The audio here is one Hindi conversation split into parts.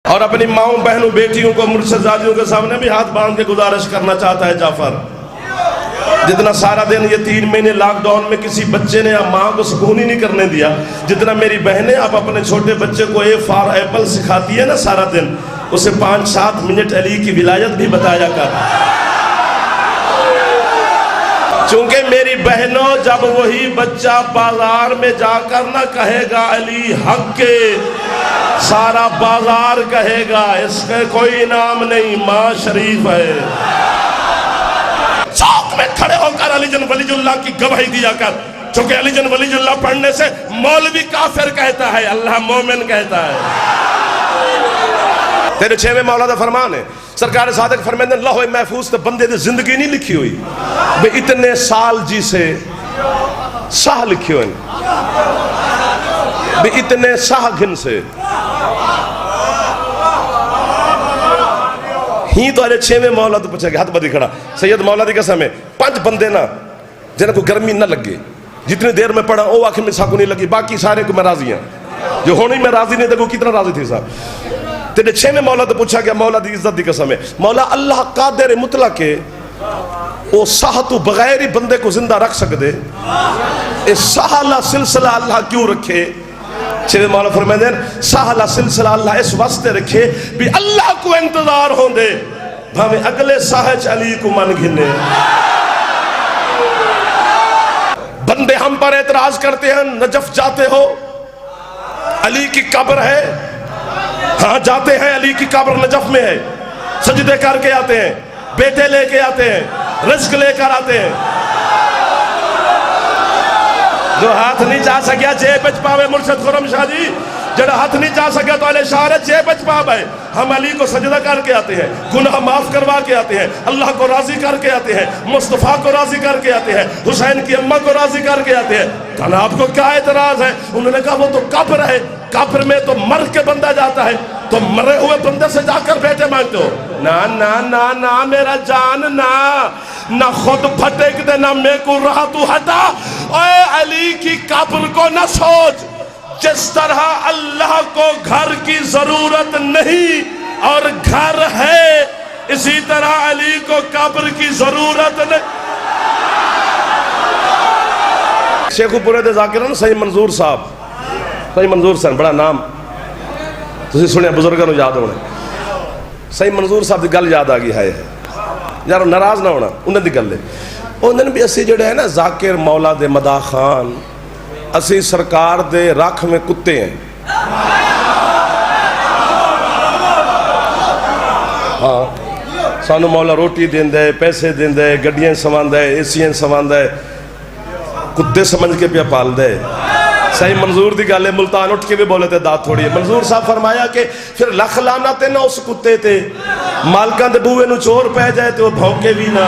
और अपनी माओं बहनों बेटियों को मुर्शदादियों के सामने भी हाथ बांध के गुजारिश करना चाहता है जाफर। जितना सारा दिन ये 3 महीने लॉकडाउन में किसी बच्चे ने या माँ को सुकून ही नहीं करने दिया, जितना मेरी बहनें अब अपने छोटे बच्चे को ए फॉर एप्पल सिखाती है ना सारा दिन, उसे 5-7 मिनट अली की विलायत भी बताया कर। चूंकि मेरी बहनों, जब वही बच्चा बाजार में जाकर ना कहेगा अली हक के, सारा बाजार कहेगा इसका कोई नाम नहीं, माँ शरीफ है। चौक में खड़े होकर अलीजन वलीजुल्लाह की गवाही दिया कर, चूंकि अलीजन वलीजुल्लाह पढ़ने से मौलवी काफिर कहता है, अल्लाह मोमिन कहता है। तेरे 6वें मौला दा फरमान है, सरकार सादक फरमाते लौह महफूज ते बंदे दी जिंदगी नहीं लिखी हुई बे इतने साल जी से साह लिखे हुए बे इतने साह घिन से ही तो अरे 6वें मौला तो पूछेगा हाथ बदी खड़ा सैयद मौला दी कसम है 5 बंदे ना जिन्हें को गर्मी ना लगे, जितनी देर में पढ़ा वो आखिर में साकू नहीं लगी, बाकी सारे को मैं राजी हूं, जो होनी मैं राजी नहीं देखो कितना राजी थी साहब। तेरे 6वें मौला तो पूछा गया मौला दी इज्जत दी कसम है, मौला अल्लाह कादिर मुतलक के वो साह तो बगैर ही बंदे को जिंदा रख सकते, इस साहला सिलसिला अल्लाह क्यों रखे? 6वें मौला फरमाते हैं साहला सिलसिला अल्लाह इस वास्ते रखे भी अल्लाह को इंतजार होंदे भावे अगले साहज अली को मन घिने। बंदे हम पर एतराज करते हैं, नजफ जाते हो अली की कब्र है, हाँ जाते हैं, अली की कब्र नजफ में है, सजदे करके आते हैं, बेटे लेके आते हैं, रिज्क लेकर आते हैं। जो हाथ नहीं जा सकिया जेब बच पावे मुर्शद खुरम शाह जी, जरा हाथ नहीं जा सका तो अले शाह जेब बच पावे। हम अली को सजदा करके आते हैं, गुनाह माफ करवा के आते हैं, अल्लाह को राजी करके आते हैं, मुस्तफ़ा को राजी करके आते हैं, हुसैन की अम्मा को राजी करके आते हैं। कहना आपको क्या एतराज है? उन्होंने कहा वो तो कब्र है, कब्र में तो मर के बंदा जाता है, तो मरे हुए बंदे से जाकर बेटे मांगते हो? ना ना ना ना मेरा जान ना, ना खुद फटेक दे ना मेरे को रहा तू हटा। ओए अली की कब्र को न सोच, जिस तरह अल्लाह को घर की जरूरत नहीं और घर है, इसी तरह अली को कब्र की जरूरत नहीं। शेखुपुरे दे जाकिर सही मंजूर साहब, सही मंजूर सन बड़ा नाम तुसी सुनिया, बुजुर्गों को याद होना। सही मंजूर साहब की गल याद आ गई है यार, नाराज ना होना, उन्होंने गल है उन्होंने भी असी जोड़े है ना जाकिर मौला दे मदा खान, असी सरकार दे रख में कुत्ते हैं। हाँ सानू मौला रोटी देंदे, पैसे देंदे, गड्डियां सवांदा है, एसियां सवांदा है, कुत्ते समझ के पिया पाल दे। सही मंजूर दी गल है, मुल्तान उठ के भी बोले थे दात थोड़ी है। मंजूर साहब फरमाया कि फिर लख लाना ते ना उस कुत्ते ते, मालकां दे बूहे नूं चोर पै जाए तो भौंके भी ना।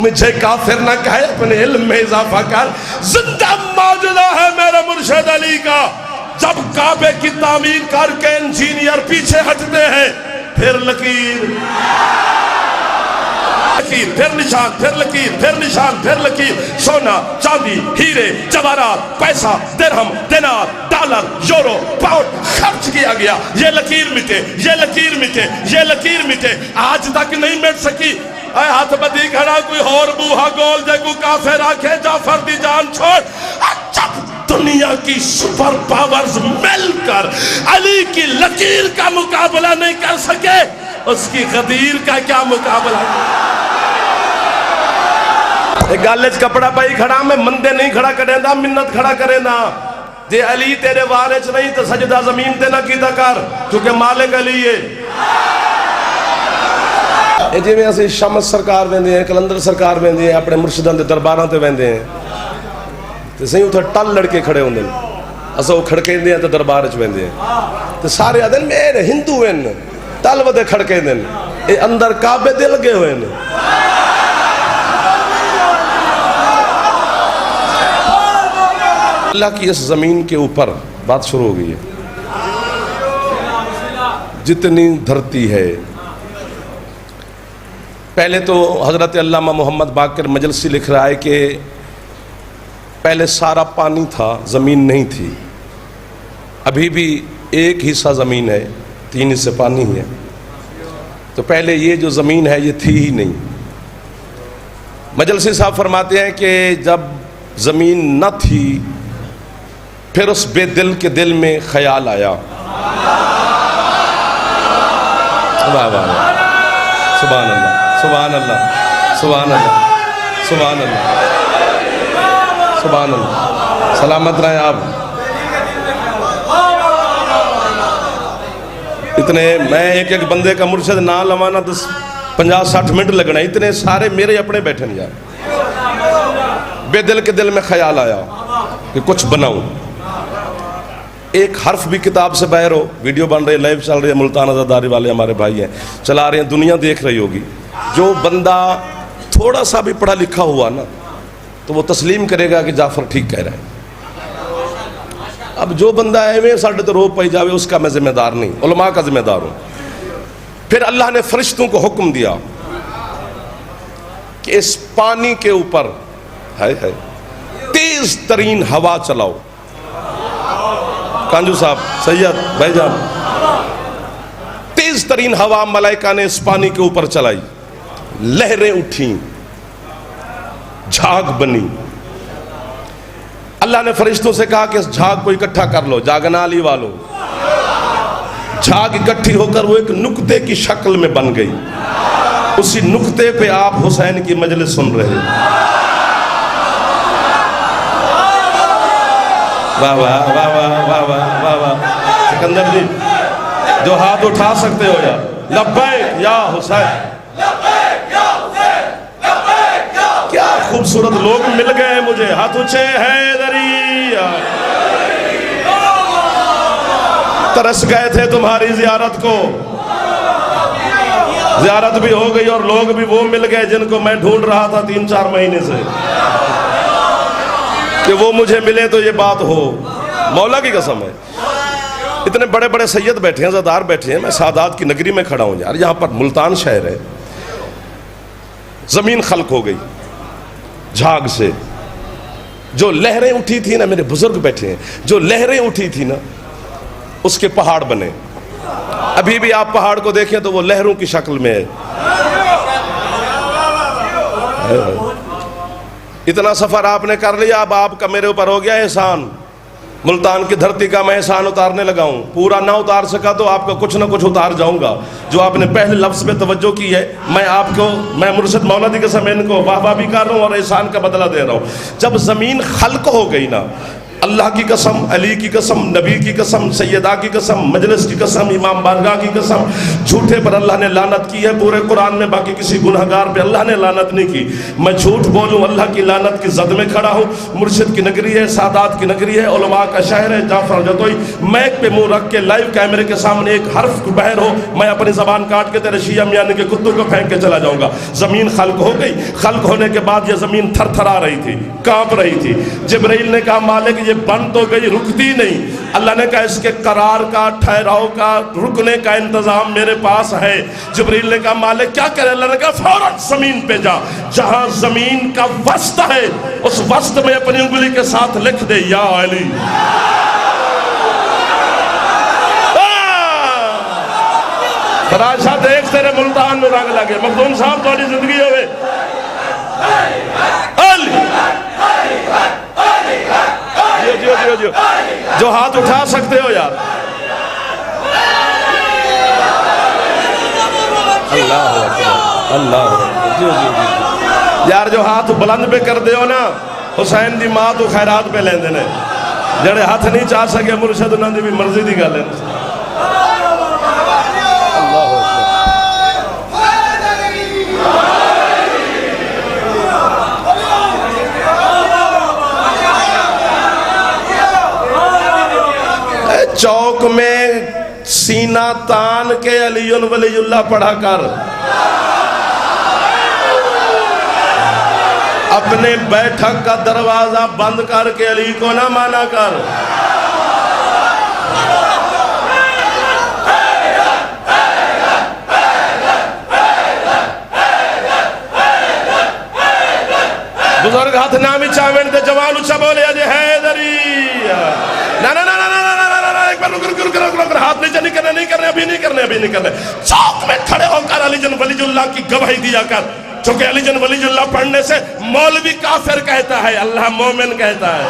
मुझे काफिर ना कहे, अपने इल्म में इजाफा कर। जिंदा मौजूदा है मेरे मुर्शिद अली का, जब काबे की तामीर करके इंजीनियर पीछे हटते हैं, फिर लकीर फिर निशान, फिर लकीर, फिर निशान, फिर लकीर। सोना चांदी हीरे जवाहरात पैसा दिरहम दिनार डॉलर यूरो पाउंड खर्च किया गया, ये लकीर मिटे, ये लकीर मिटे, ये लकीर मिटे, आज तक नहीं मिट सकी। हाथ बदी खड़ा कोई और बूहा गोल जगू काफे राखे जाफर दी जान छोड़। जब दुनिया की सुपर पावर्स मिलकर अली की लकीर का मुकाबला नहीं कर सके, उसकी गदीर का क्या मुकाबला? गल च कपड़ा पाई खड़ा, मैं मंदे नहीं खड़ा करेंदा, मिन्नत खड़ा करेंदा। जे अली तेरे वारे च नहीं तो सजदा जमीन ते ना कीता कर, क्योंकि मालिक अली है। जिवें असीं शमस सरकार वेंदे हैं, कलंदर सरकार वेंदे हैं, अपने मुर्शिदां दे दरबारां ते वेंदे हैं, ते सही उत्थे टल लड़के खड़े होंदे ने, असां ओह खड़केंदे हैं ते दरबार च वेंदे हैं, ते सारे आखदे ने मेरे हिंदू हन, टल वदे खड़केंदे ने, ये अंदर काबे दे लगे हुए ने। अल्लाह की इस जमीन के ऊपर बात शुरू हो गई है, जितनी धरती है। पहले तो हजरत अल्लामा मोहम्मद बाकिर मजलसी लिख रहा है कि पहले सारा पानी था, ज़मीन नहीं थी। अभी भी एक हिस्सा ज़मीन है, 3 हिस्से पानी है। तो पहले ये जो ज़मीन है ये थी ही नहीं। मजलसी साहब फरमाते हैं कि जब ज़मीन न थी फिर उस बेदिल के दिल में ख्याल आया। वाह वाह, सुभान अल्लाह, सुभान अल्लाह, सुभान अल्लाह, सुभान अल्लाह, सुभान अल्लाह। सलामत रहें आप। इतने मैं एक एक बंदे का मुर्शिद ना लवाना 50-60 मिनट लगना, इतने सारे मेरे अपने बैठे नहीं यार। बेदिल के दिल में ख्याल आया कि कुछ बनाऊं। एक हर्फ भी किताब से बाहर हो, वीडियो बन रही है, लाइव चल रही है, मुल्तान आज़ादारी वाले हमारे भाई हैं चला रहे हैं, दुनिया देख रही होगी। जो बंदा थोड़ा सा भी पढ़ा लिखा हुआ ना तो वो तस्लीम करेगा कि जाफर ठीक कह रहा है। अब जो बंदा है साढ़े तो रो पाई जावे, उसका मैं जिम्मेदार नहीं, उलमा का जिम्मेदार हूँ। फिर अल्लाह ने फरिश्तों को हुक्म दिया कि इस पानी के ऊपर है तेज तरीन हवा चलाओ। कांजू साहब, सैयद भाईजान, तेज तरीन हवा मलाइका ने इस पानी के ऊपर चलाई, लहरें उठी, झाग बनी। अल्लाह ने फरिश्तों से कहा कि इस झाग को इकट्ठा कर लो, जागनाली वालों। झाग इकट्ठी होकर वो एक नुक्ते की शक्ल में बन गई। उसी नुक्ते पे आप हुसैन की मजलिस सुन रहे हैं। वाह वाह वाह वाह वाह वाह वाह वाह। सिकंदर जी जो हाथ उठा सकते हो यार, लब्बैक या हुसैन। क्या खूबसूरत लोग मिल गए मुझे, हाथ ऊंचे हैदरिया। तरस गए थे तुम्हारी जियारत को, जियारत भी हो गई और लोग भी वो मिल गए जिनको मैं ढूंढ रहा था 3-4 महीने से कि वो मुझे मिले तो ये बात हो। मौला की कसम है। इतने बड़े बड़े सैयद बैठे हैं, ज़दार बैठे हैं, मैं सादात की नगरी में खड़ा हूँ यार। यहाँ पर मुल्तान शहर है, ज़मीन खल्क हो गई झाग से। जो लहरें उठी थी ना, मेरे बुजुर्ग बैठे हैं, जो लहरें उठी थी ना उसके पहाड़ बने। अभी भी आप पहाड़ को देखें तो वो लहरों की शक्ल में है। इतना सफर आपने कर लिया, अब आपका मेरे ऊपर हो गया एहसान। मुल्तान की धरती का मैं एहसान उतारने लगा हूँ। पूरा ना उतार सका तो आपका कुछ ना कुछ उतार जाऊंगा। जो आपने पहले लफ्ज़ पे तवज्जो की है, मैं आपको, मैं मुर्शिद मौला की कसम इनको वाह वाह भी कर रहा हूँ और एहसान का बदला दे रहा हूँ। जब ज़मीन खल्क हो गई ना, अल्लाह की कसम, अली की कसम, नबी की कसम, सैयदा की कसम, मजलिस की कसम, इमाम बारगाह की कसम, झूठे पर अल्लाह ने लानत की है पूरे कुरान में, बाकी किसी गुनहगार पे अल्लाह ने लानत नहीं की। मैं झूठ बोलूं, अल्लाह की लानत की जद में खड़ा हूँ। मुर्शिद की नगरी है, सादात की नगरी है, उलमा का शहर है, जाफर जतोई। मैक पे मुंह रख के लाइव कैमरे के सामने एक हर्फ बहर हो, मैं अपनी जबान काट के तेरे शिया मियां के कुत्तों को फेंक के चला जाऊंगा। जमीन खल्क हो गई। खल्क होने के बाद ये जमीन थरथरा रही थी, कांप रही थी। जिब्राइल ने कहा मालिक ये बन तो गई, रुकती नहीं। अल्लाह ने कहा इसके करार का, ठहराव का, रुकने का इंतजाम मेरे पास है। जिब्रील ने कहा मालिक क्या करे? अल्लाह ने कहा फौरन जमीन पे जा, जहां जमीन का वस्त है उस वस्त में अपनी उंगली के साथ लिख दे या अली। फराशा देख तेरे मुल्तान में रंग लगे। मखदूम साहब थोड़ी जिंदगी होवे। जो हाथ उठा सकते हो यार, अल्लाह अल्लाह यार, जो हाथ बुलंद पे कर दो ना, हुसैन दी मां तो खैरात पे लेंदे ने। जेड़े हाथ नहीं चाह सके मुर्शिद उन्हां दी भी मर्जी दी गल है। चौक में सीना तान के अलीउन वलीउल्लाह पढ़ा कर, अपने बैठक का दरवाजा बंद करके अली को ना माना कर। बुजुर्ग हाथ ना भी चावें ते जवान उच्चा बोले अजय हैदरी। ना ना ना ना ना ना ना ना, एक बार रुक रुक रुक रुक अभी नहीं करने, अभी नहीं करने। चौक में खड़े होकर अलीजन वलीजुल्लाह की गवाही दिया कर, क्योंकि अलीजन वलीजुल्लाह पढ़ने से मौलवी काफिर कहता है, अल्लाह मोमिन कहता है।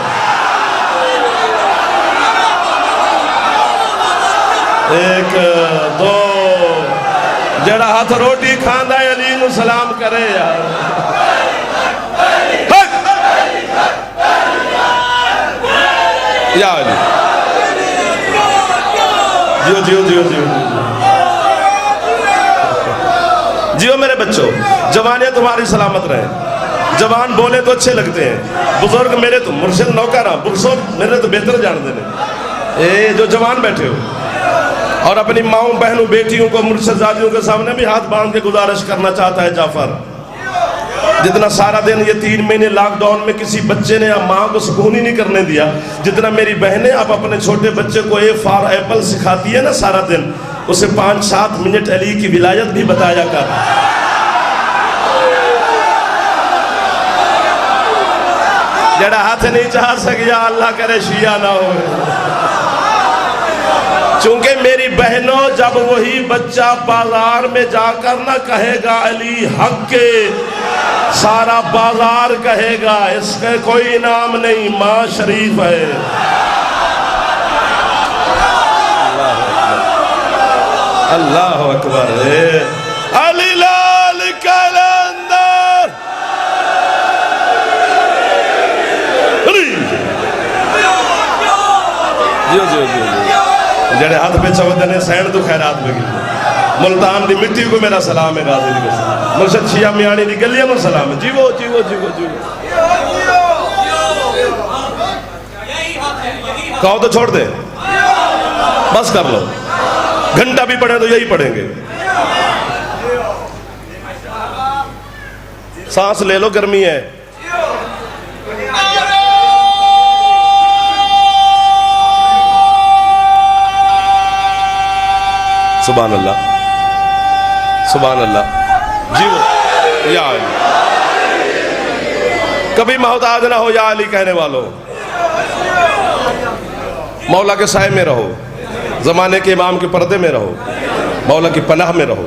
एक दो जड़ा हाथ रोटी खांदा है अली नू सलाम करे यार। या अली जियो जियो जियो जियो जियो मेरे बच्चों, जवानियां तुम्हारी सलामत रहे। जवान बोले तो अच्छे लगते हैं, बुजुर्ग मेरे तो मुर्शिद नौकर बुजुर्ग मेरे तो बेहतर जानते हैं। ए जो जवान बैठे हो और अपनी माओ बहनों बेटियों को मुर्शिदादियों के सामने भी हाथ बांध के गुजारिश करना चाहता है जाफर, जितना सारा दिन ये 3 महीने लॉकडाउन में किसी बच्चे ने या माँ को सुकून ही नहीं करने दिया, जितना मेरी बहनें अब अपने छोटे बच्चे को ए फॉर एप्पल सिखाती है ना सारा दिन, उसे 5-7 मिनट अली की विलायत भी बताया कर। जड़ा हाथ नहीं चाह सकिया अल्लाह करे शिया ना हो। चूंकि मेरी बहनों, जब वही बच्चा बाजार में जाकर ना कहेगा अली हक के, सारा बाजार कहेगा इसका कोई इनाम नहीं, माँ शरीफ है। अल्लाह अकबर है। अली लाल कलंदर जियो जियो जियो जड़े हाथ पे चवदे ने सैन तो खैरात में गिरी। मुल्तान दी मिट्टी को मेरा सलाम है, गाजी दी कसम। मुर्शद शिया मियानी दी गलियां में सलाम है। जीवो जीवो जीवो जीवो। कहो तो छोड़ दे, बस कर लो। घंटा भी पढ़े तो यही पढ़ेंगे। सांस ले लो, गर्मी है। सुभान अल्लाह, सुभान अल्लाह। जीवो या अली, कभी मोहताज ना हो या अली कहने वालों। मौला के साए में रहो, जमाने के इमाम के पर्दे में रहो, मौला की पनाह में रहो।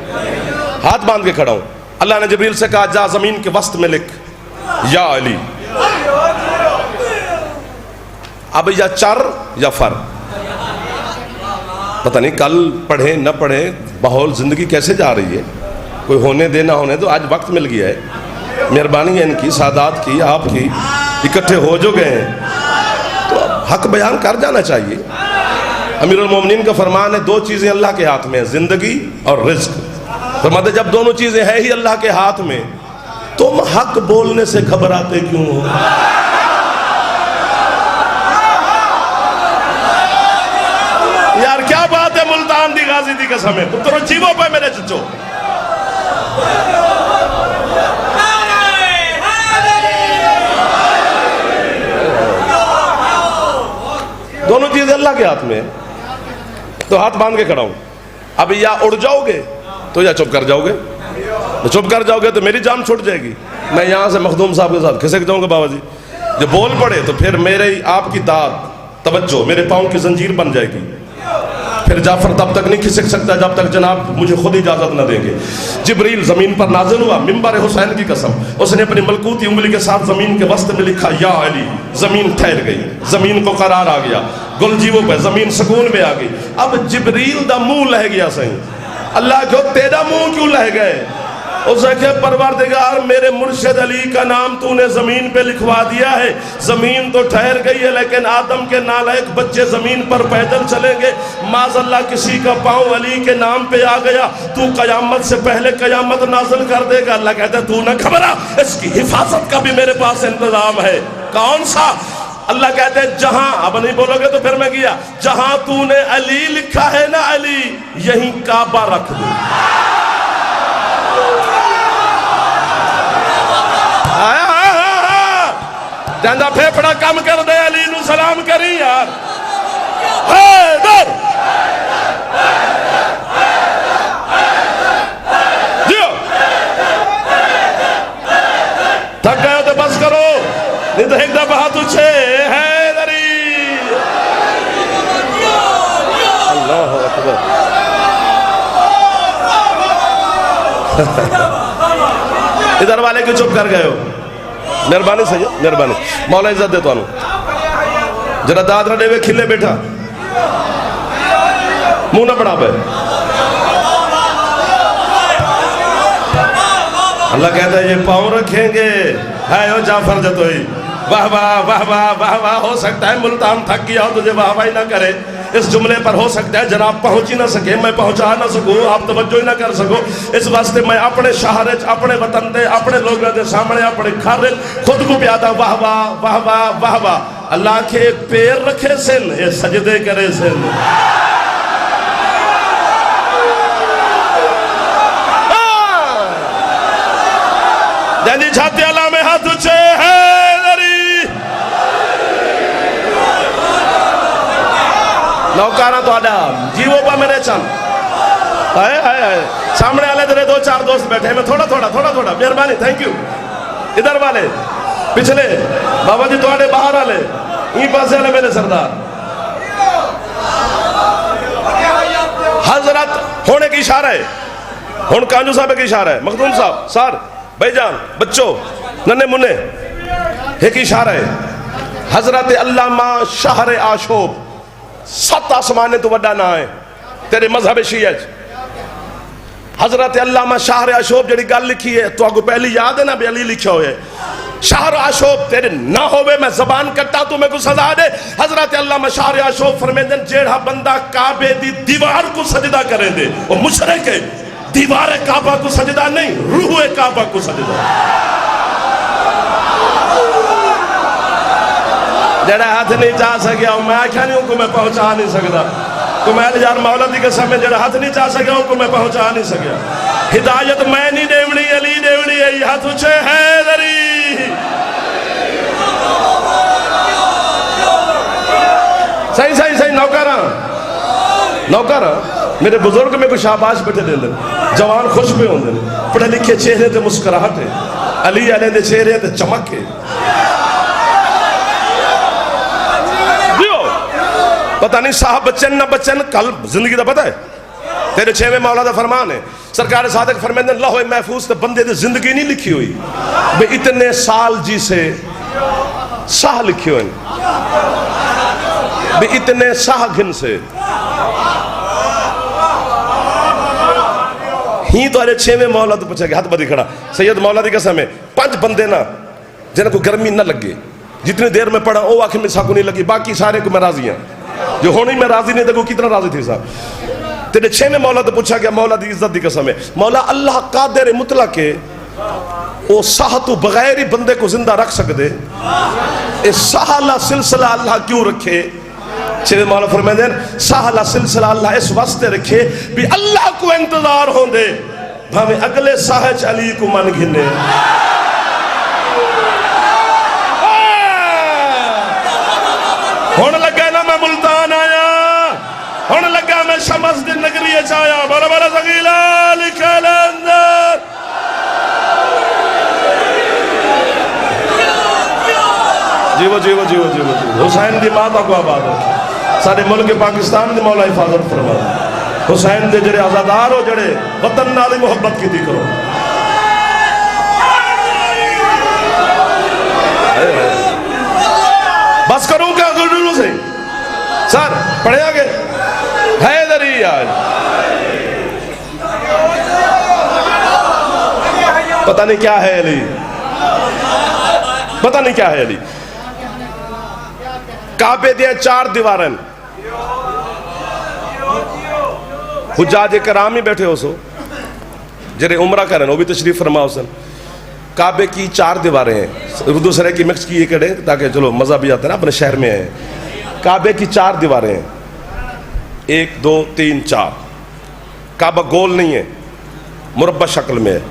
हाथ बांध के खड़ा हूं। अल्लाह ने जिब्रील से कहा जा जमीन के वस्त में लिख या अली। अब या चर या फर, पता नहीं कल पढ़े न पढ़े, माहौल जिंदगी कैसे जा रही है, कोई होने दे ना होने दो। आज वक्त मिल गया है, मेहरबानी है इनकी, सादात की, आपकी, इकट्ठे हो जो गए हैं तो हक बयान कर जाना चाहिए। अमीरुल मोमिनीन का फरमान है, 2 चीजें अल्लाह के हाथ में है, जिंदगी और रिज्क। फरमाते जब दोनों चीजें हैं ही अल्लाह के हाथ में, तुम हक बोलने से घबराते क्यों हो? यार क्या बात है, मुल्तान दी गाजी दी कसम है। तुम तो जीवो पे मेरे चचो। दोनों चीजें अल्लाह के हाथ में है, तो हाथ बांध के खड़ा हूं। अब या उड़ जाओगे तो या चुप कर जाओगे। तो चुप कर जाओगे तो मेरी जान छूट जाएगी, मैं यहां से मखदूम साहब के साथ खिसक जाऊंगा बाबा जी। जब बोल पड़े तो फिर मेरे आपकी दाद तवज्जो मेरे पाँव की जंजीर बन जाएगी। फिर जाफर तब तक नहीं खिसक सकता जब तक जनाब मुझे खुद इजाजत न देंगे। जिब्रील जमीन पर नाजिल हुआ, मिंबर हुसैन की कसम, उसने अपनी मलकूती उंगली के साथ जमीन के वस्त में लिखा या अली। जमीन ठहर गई, जमीन को करार आ गया, गुलजीवों पे जमीन सुकून में आ गई। अब जिब्रील दा मुंह लह गया सही। अल्लाह को तेरा मुंह क्यों लह गए? उसे कहे परवरदिगार मेरे मुर्शिद अली का नाम तूने जमीन पे लिखवा दिया है, जमीन तो ठहर गई है लेकिन आदम के नालायक बच्चे जमीन पर पैदल चलेंगे। माज़अल्लाह किसी का पाँव अली के नाम पे आ गया, तू कयामत से पहले कयामत नाज़िल कर देगा। अल्लाह कहता है तू न घबरा, इसकी हिफाजत का भी मेरे पास इंतजाम है। कौन सा? अल्लाह कहते हैं जहां, अब नहीं बोलोगे तो फिर मैं गया, जहां तूने अली लिखा है ना अली, यहीं काबा रख दो। जांदा फेफड़ा कम कर दे, अली नू सलाम करी यार। हैदर जियो, थक गए तो बस करो, नहीं तो एक दफा हाथ उछे। हैदरी, अल्लाह अकबर। इधर वाले क्यों चुप कर गए हो? मेहरबानी सही, मेहरबानी, मौला इज्जत दे तुहानू। जरा दाद रडे वे खिले बैठा, मुंह ना बना पे। अल्लाह कहता है ये पाँव रखेंगे, है ओ जाफर जतोई, वाह वाह वाह वाह वाह वाह। हो सकता है मुल्तान थक गया हो, तुझे वाह वाह ही ना करे इस जुमले पर। हो सकता है जनाब पहुंच ही ना सके, मैं पहुंचा ना सकूं, आप तवज्जो ही ना कर सको। इस वास्ते मैं अपने शहर, अपने वतन दे, अपने लोगों के सामने, अपने घर खुद को प्यादा वाह वाह वाह वाह वाह वाह। अल्लाह के पैर रखे सिन, ये सजदे करे सिन। जल्दी छाती अल्लाह में हाथ ऊंचे है नौकारा तो आडा जीवो पा मेरे चंद हाय हाय हाय। सामने वाले तेरे दो चार दोस्त बैठे हैं, मैं थोड़ा थोड़ा थोड़ा थोड़ा, मेहरबानी, थैंक यू। इधर वाले पिछले बाबा जी थोड़े बाहर वाले, ई पासे वाले मेरे सरदार। हजरत होने की इशारा है, हुन कांजू साहब की इशारा है, मखदूम साहब, सर, भाईजान, बच्चों, नन्हे मुन्ने, एक इशारा है। हजरत अल्लामा शाहर आशोब, 7 आसमाने तो वड्डा ना है तेरे मजहब शिया। हजरत अल्लामा शाहर आशोब जड़ी गल लिखी है तो आपको पहली याद है ना, भी अली लिखा हुआ है। शाहर आशोब तेरे ना होवे मैं जबान कट्टा तू मेरे को सजा दे। हजरत अल्लामा शाहर आशोब फरमाते हैं जेड़ा बंदा काबे दी दीवार को सजदा करे दे वो मुशरिक है। दीवार काबा को सजदा नहीं, रूह काबा को सजदा। जरा हाथ नहीं जा सकिया मैं आख्या नहीं उनको मैं पहुंचा नहीं सकता। तो मैं यार मौला दी कसम में जरा हाथ नहीं जा सकिया उनको मैं पहुंचा नहीं सकिया। हिदायत मैं नहीं देवनी, अली देवनी है। हाथ ऊंचे है दरी सही सही सही। नौकरा नौकरा मेरे बुजुर्ग में कुछ शाबाश बैठे दे, जवान खुश पे होंगे, पढ़े लिखे चेहरे ते मुस्कुराहट है, अली वाले दे चेहरे ते चमक है। पता नहीं साहब बच्चन ना बच्चन कल जिंदगी का पता है तेरे 6वें मौला का फरमान है। सरकार सादक फरमाते लौह महफूज ते बंदे दी जिंदगी नहीं लिखी हुई, भाई इतने साल जी से साह लिखे हुए, भाई इतने साह घिन से ही तो 6वें मौला तो पूछा हाथ बदी खड़ा सैयद मौला की कसम है 5 बंदे ना जिन्हें को गर्मी ना लगे, जितनी देर में पढ़ा वो आखिर में साकू नहीं लगी, बाकी सारे को मैं राजी हाँ। जो होनी मैं राजी नहीं देखो कितना राजी थी साहब। तेरे 6वें मौला तो पूछा गया मौला दी इज्जत की कसम है मौला अल्लाह कादिर मुतलक के वो साह तो बगैर ही बंदे को जिंदा रख सकते, इस साहला सिलसिला अल्लाह क्यों रखे? 6वें मौला फरमाते हैं साहला सिलसिला अल्लाह इस वास्ते रखे भी अल्लाह को इंतजार होंदे भावे अगले साहच अली को मन घिने। हुन लगा ना मैं मुल्तान आया, हुन लगा मैं शमस दी नगरी आया, बड़ा बड़ा सगीला लिखा अंदर। जीवो जीवो जीवो जीवो जीवो। हुसैन दी माता को आबाद रखे, सारे मुल्क पाकिस्तान दी मौला हिफाजत फरमा। हुसैन दे जड़े आजादार हो जड़े वतन नाल मोहब्बत की करो। बस करूं क्या गुरु से सर पढ़े आगे हैदरी आज पता नहीं क्या है अली, पता नहीं क्या है अली। काबे दिया 4 दीवारन हुज्जाज कराम ही बैठे हो सो जेरे उमरा करें वो भी तशरीफ फरमा हुसन। काबे की 4 दीवारें हैं, उर्दू सरे की मिक्स की करें ताकि चलो मज़ा भी आता है ना, अपने शहर में है। काबे की 4 दीवारें हैं, 1 2 3 4। काबा गोल नहीं है, मुरब्बा शक्ल में है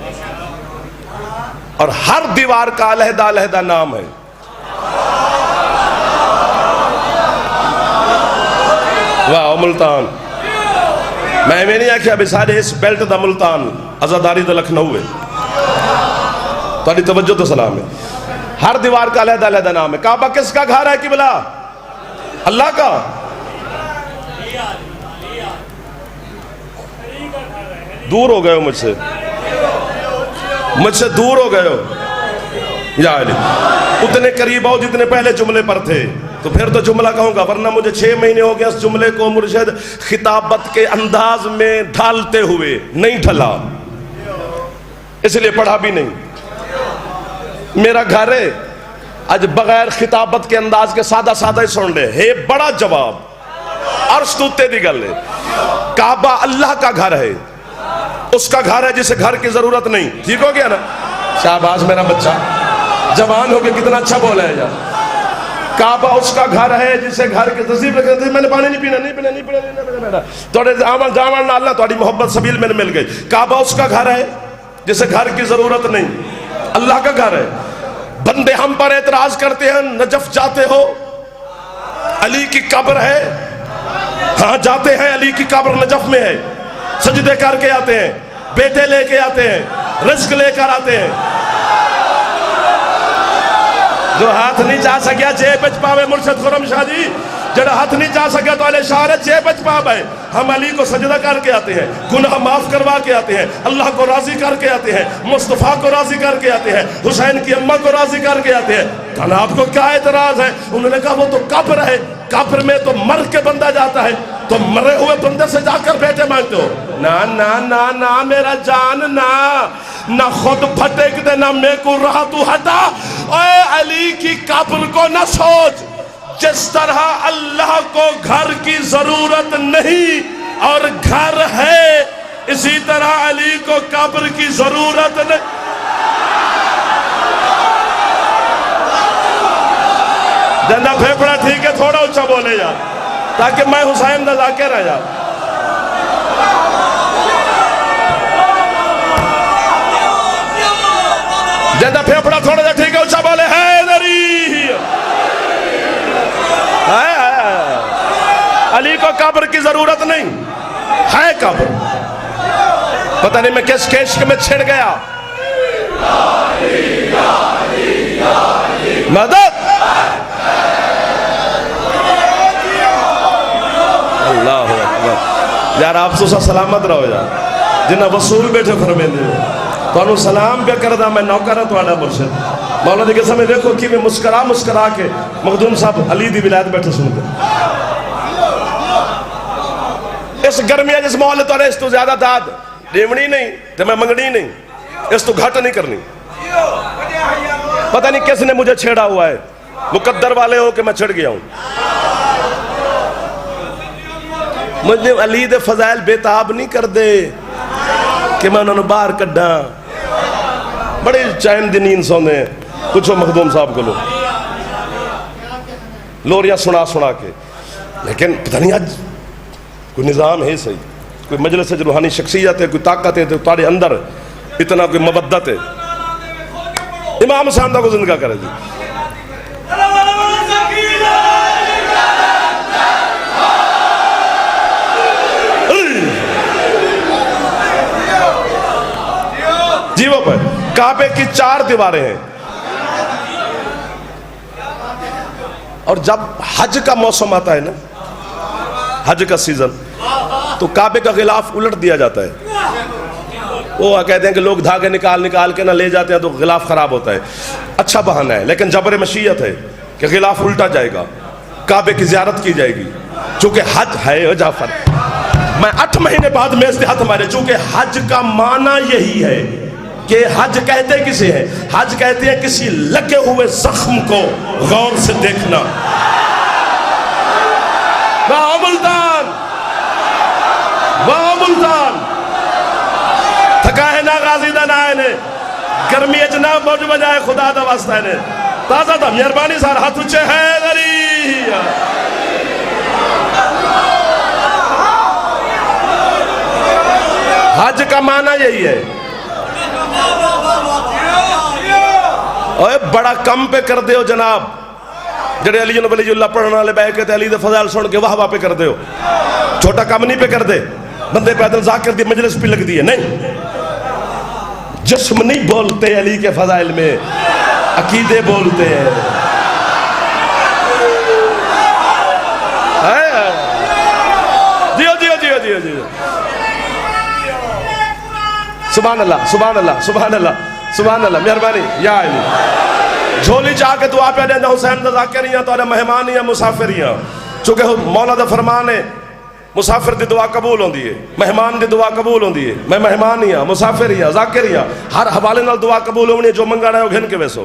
और हर दीवार का अलहदा अलहदा नाम है। वाह मुल्तान, मैं नहीं आख्या भी सारे इस बेल्ट का मुल्तान आजादारी का लखनऊ है। तवज्जो तो सलाम है। हर दीवार का अलहदा अलहदा नाम है। काबा किसका घर है किबला? अल्लाह का। दूर हो गए हो मुझसे। मुझसे दूर हो गए हो, या अली उतने करीब आओ जितने पहले जुमले पर थे, तो फिर तो जुमला कहूंगा, वरना मुझे 6 महीने हो गए इस जुमले को मुर्शिद खिताबत के अंदाज में ढालते हुए नहीं ढला, इसलिए पढ़ा भी नहीं। मेरा घर है, आज बगैर खिताबत के अंदाज के सादा सादा ही सुन ले, हे बड़ा जवाब अर्श तूते दी गल है। काबा अल्लाह का घर है, उसका घर है जिसे घर की जरूरत नहीं। ठीक हो गया ना? शाबाश मेरा बच्चा, जवान हो के कितना अच्छा बोला है यार। काबा उसका घर है जिसे घर के तस्वीर रखते, मैंने पानी नहीं पीना, नहीं पीना, नहीं पीना, नहीं पीना, थोड़े आवन जावन ना अल्लाह थोड़ी मोहब्बत सबील में मिल गई। काबा उसका घर है जिसे घर की जरूरत नहीं, अल्लाह का घर है। बंदे हम पर एतराज करते हैं, नजफ जाते हो, अली की कब्र है, हाँ जाते हैं, अली की कब्र नजफ में है, सजदे करके आते हैं, बेटे लेके आते हैं, रिस्क लेकर आते हैं। जो हाथ नहीं जा सकिया जेब च पावे मुर्शद खुरम शाह जी, जरा हाथ नहीं जा सका तो अले शाह जेब च पावे। हम अली को सजदा करके आते हैं, गुनाह माफ करवा के आते हैं, अल्लाह को राजी करके आते हैं, मुस्तफ़ा को राजी करके आते हैं, हुसैन की अम्मा को राजी करके आते हैं। कहना आपको क्या एतराज है? उन्होंने कहा वो तो कब्र है, कब्र में तो मर के बंदा जाता है, तो मरे हुए बंदे से जाकर बेटे मांगते हो? ना ना ना ना मेरा जान, ना खुद फटेक दे, ना मेरे को रहा तू हटा। ओए अली की कब्र को न सोच, जिस तरह अल्लाह को घर की जरूरत नहीं और घर है, इसी तरह अली को कब्र की जरूरत नहीं। जंदा फेफड़ा ठीक है, थोड़ा ऊंचा बोले यार, ताकि मैं हुसैन दा जाकिर रह जाऊं। जंदा फेफड़ा थोड़ा सा ठीक है, ऊंचा बोले है अली को कब्र की जरूरत नहीं है, कब्र पता नहीं मैं किस केश में छिड़ गया। मदद अल्लाह अकबर यार, आप तो सलामत रहो यार, जिन्हें वसूल बैठे फरमेंदे तो सलाम पे करदा, मैं नौकर हाँ तुहाडा मुर्शिद। मौला दी कसम देखो कि मुस्करा मुस्करा के मखदूम साहब अली दी विलायत बैठे सुनते। इस गर्मिया जिस माहौल तो इस तो ज्यादा दाद देवनी नहीं तो मैं मंगनी नहीं, इस तो घट नहीं करनी। पता नहीं किसने मुझे छेड़ा हुआ है, मुकद्दर वाले हो कि मैं छिड़ गया हूं। मुझे अली दे फजाइल बेताब नहीं कर दे कि मैं उन्होंने बाहर कड्डा। बड़े चैन दी नींद सौंदे हैं, पूछो मखदूम साहब को, लोरियां सुना सुना के। लेकिन पता नहीं आज कोई निज़ाम है सही, कोई मजलिस रूहानी शख्सियत है, कोई ताकत है, तो तुम्हारे अंदर इतना कोई मबद्दत है। इमाम सामदा को जिंदगा करे जी। जीवों पर काबे की 4 दीवारें हैं, और जब हज का मौसम आता है ना, हज का सीजन, तो काबे का गिलाफ उलट दिया जाता है। वो कहते हैं कि लोग धागे निकाल निकाल के ना ले जाते हैं तो गिलाफ खराब होता है। अच्छा बहाना है, लेकिन जबर मशीयत है कि गिलाफ उल्टा जाएगा, काबे की जियारत की जाएगी। चूंकि हज है जाफर, मैं 8 महीने बाद में इससे हाथ मारे, चूंकि हज का माना यही है कि हज कहते किसे है? हज कहते हैं किसी लगे हुए जख्म को गौर से देखना। वाह मुल्तान, वाह मुल्तान, थका है ना गाजी दा ना ने, गर्मी जना मौज बजाए खुदा दा वास्ता ने, ताजा दा मेहरबानी सार हाथ ऊंचे है गरी। हज का माना यही है। ओए बड़ा कम पे कर दे हो जनाब, जड़े अली वलीउल्लाह पढ़ने वाले बह के अली दे फजाइल सुन के वाह वाह पे कर दे हो। छोटा काम नहीं पे कर दे, बंदे पैदल जाकर दी मजलिस पे लग दिए नहीं। जिस्म नहीं बोलते अली के फजाइल में, अकीदे बोलते हैं। जियो जियो जियो जियो जियो, सुभान अल्लाह सुभान अल्लाह सुभान अल्लाह। सुभान अल्लाह, मेहरबानी या अली। झोली चाह के दुआ पे देना हुसैन दा ज़ाकिरियां तो मेहमान या मुसाफिरियां, चूंकि मौला दा फरमान है मुसाफिर दी दुआ कबूल होंदी है, मेहमान दी दुआ कबूल होंदी है। मैं मेहमान ही हाँ, मुसाफिर ही हाँ, ज़ाकिर हाँ, हर हवाले नाल दुआ कबूल होनी है। जो मंगा रहे हो घिन के वैसो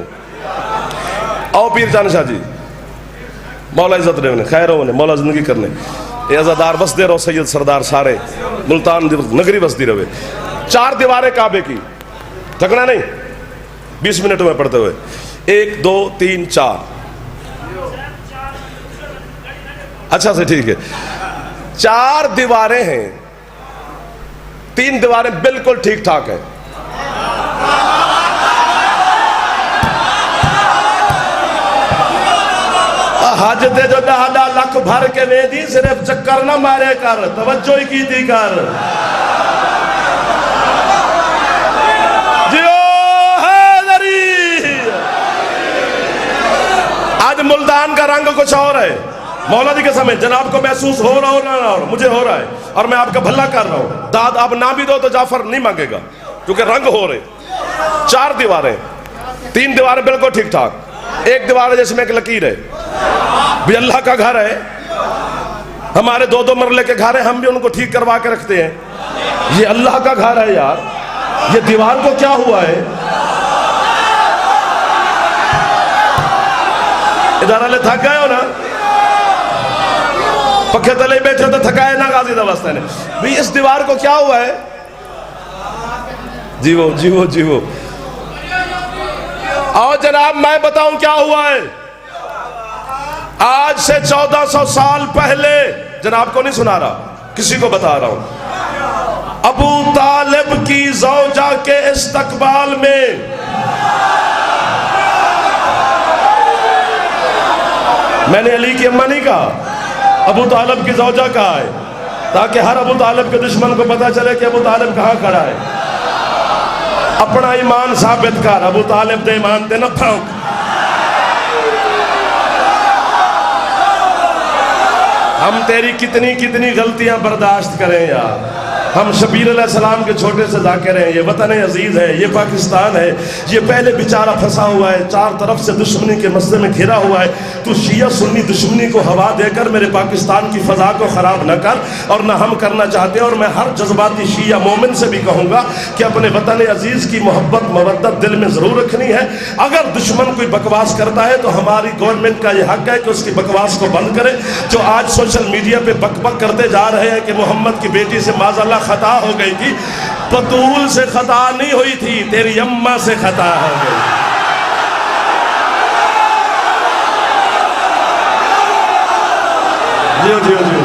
आओ पीर चांद शाह जी, मौला इज्जत रहे खैर हो मौला जिंदगी करने ये अज़ादार वसदे रहो, सैयद सरदार सारे मुल्तान नगरी वसदी रहे। 4 दीवारें काबे की, थकना नहीं 20 मिनट में पढ़ते हुए। 1 2 3 4, अच्छा से ठीक है। 4 दीवारें हैं, 3 दीवारें बिल्कुल ठीक ठाक है। हज दे जो 10 लाख भर के वेदी, सिर्फ चक्कर ना मारे कर, तवज्जो ही की थी कर। जियो हैदरी। आज मुल्तान का रंग कुछ और है। मौला की कसम है, जनाब को महसूस हो रहा हो ना हो, मुझे हो रहा है और मैं आपका भला कर रहा हूं। दाद आप ना भी दो तो जाफर नहीं मांगेगा, क्योंकि रंग हो रहे। 4 दीवारें, 3 दीवारें बिल्कुल ठीक ठाक, 1 दीवार है जिसमें एक लकीर है। भी अल्लाह का घर है, हमारे 2-2 मरले के घर है, हम भी उनको ठीक करवा के रखते हैं। ये अल्लाह का घर है यार, ये दीवार को क्या हुआ है? इधर वाले थक गए हो ना, पक्के तले बैठे तो थकाए ना गाजी दस्ता ने भी। इस दीवार को क्या हुआ है? जीवो जीवो जीवो। और जनाब मैं बताऊं क्या हुआ है। आज से 1400 साल पहले, जनाब को नहीं सुना रहा, किसी को बता रहा हूं, अबू तालिब की ज़ौजा के इस्तकबाल में मैंने अली की अम्मा नहीं कहा, अबू तालिब की ज़ौजा कहा है, ताकि हर अबू तालिब के दुश्मन को पता चले कि अबू तालिब कहां खड़ा है। अपना ईमान साबित कर, अबू तालिब दे ईमान ते न फौक। हम तेरी कितनी कितनी गलतियां बर्दाश्त करें यार। हम शबीर अलैहिस्सलाम के छोटे से जाकिर हैं। ये वतन अजीज है, ये पाकिस्तान है, ये पहले बेचारा फंसा हुआ है, 4 तरफ से दुश्मनी के मसले में घिरा हुआ है। तू शिया सुन्नी दुश्मनी को हवा देकर मेरे पाकिस्तान की फजा को खराब न कर, और न हम करना चाहते। और मैं हर जज्बाती शिया मोमिन से भी कहूंगा कि अपने वतन अजीज की मोहब्बत मवद्दत दिल में जरूर रखनी है। अगर दुश्मन कोई बकवास करता है तो हमारी गवर्नमेंट का यह हक है कि उसकी बकवास को बंद करे। जो आज सोशल मीडिया पे बकबक करते जा रहे हैं कि मोहम्मद की बेटी से माज़अल्लाह खता हो गई थी, बतूल से खता नहीं हुई थी, तेरी अम्मा से खता हो गई। जियो जियो जियो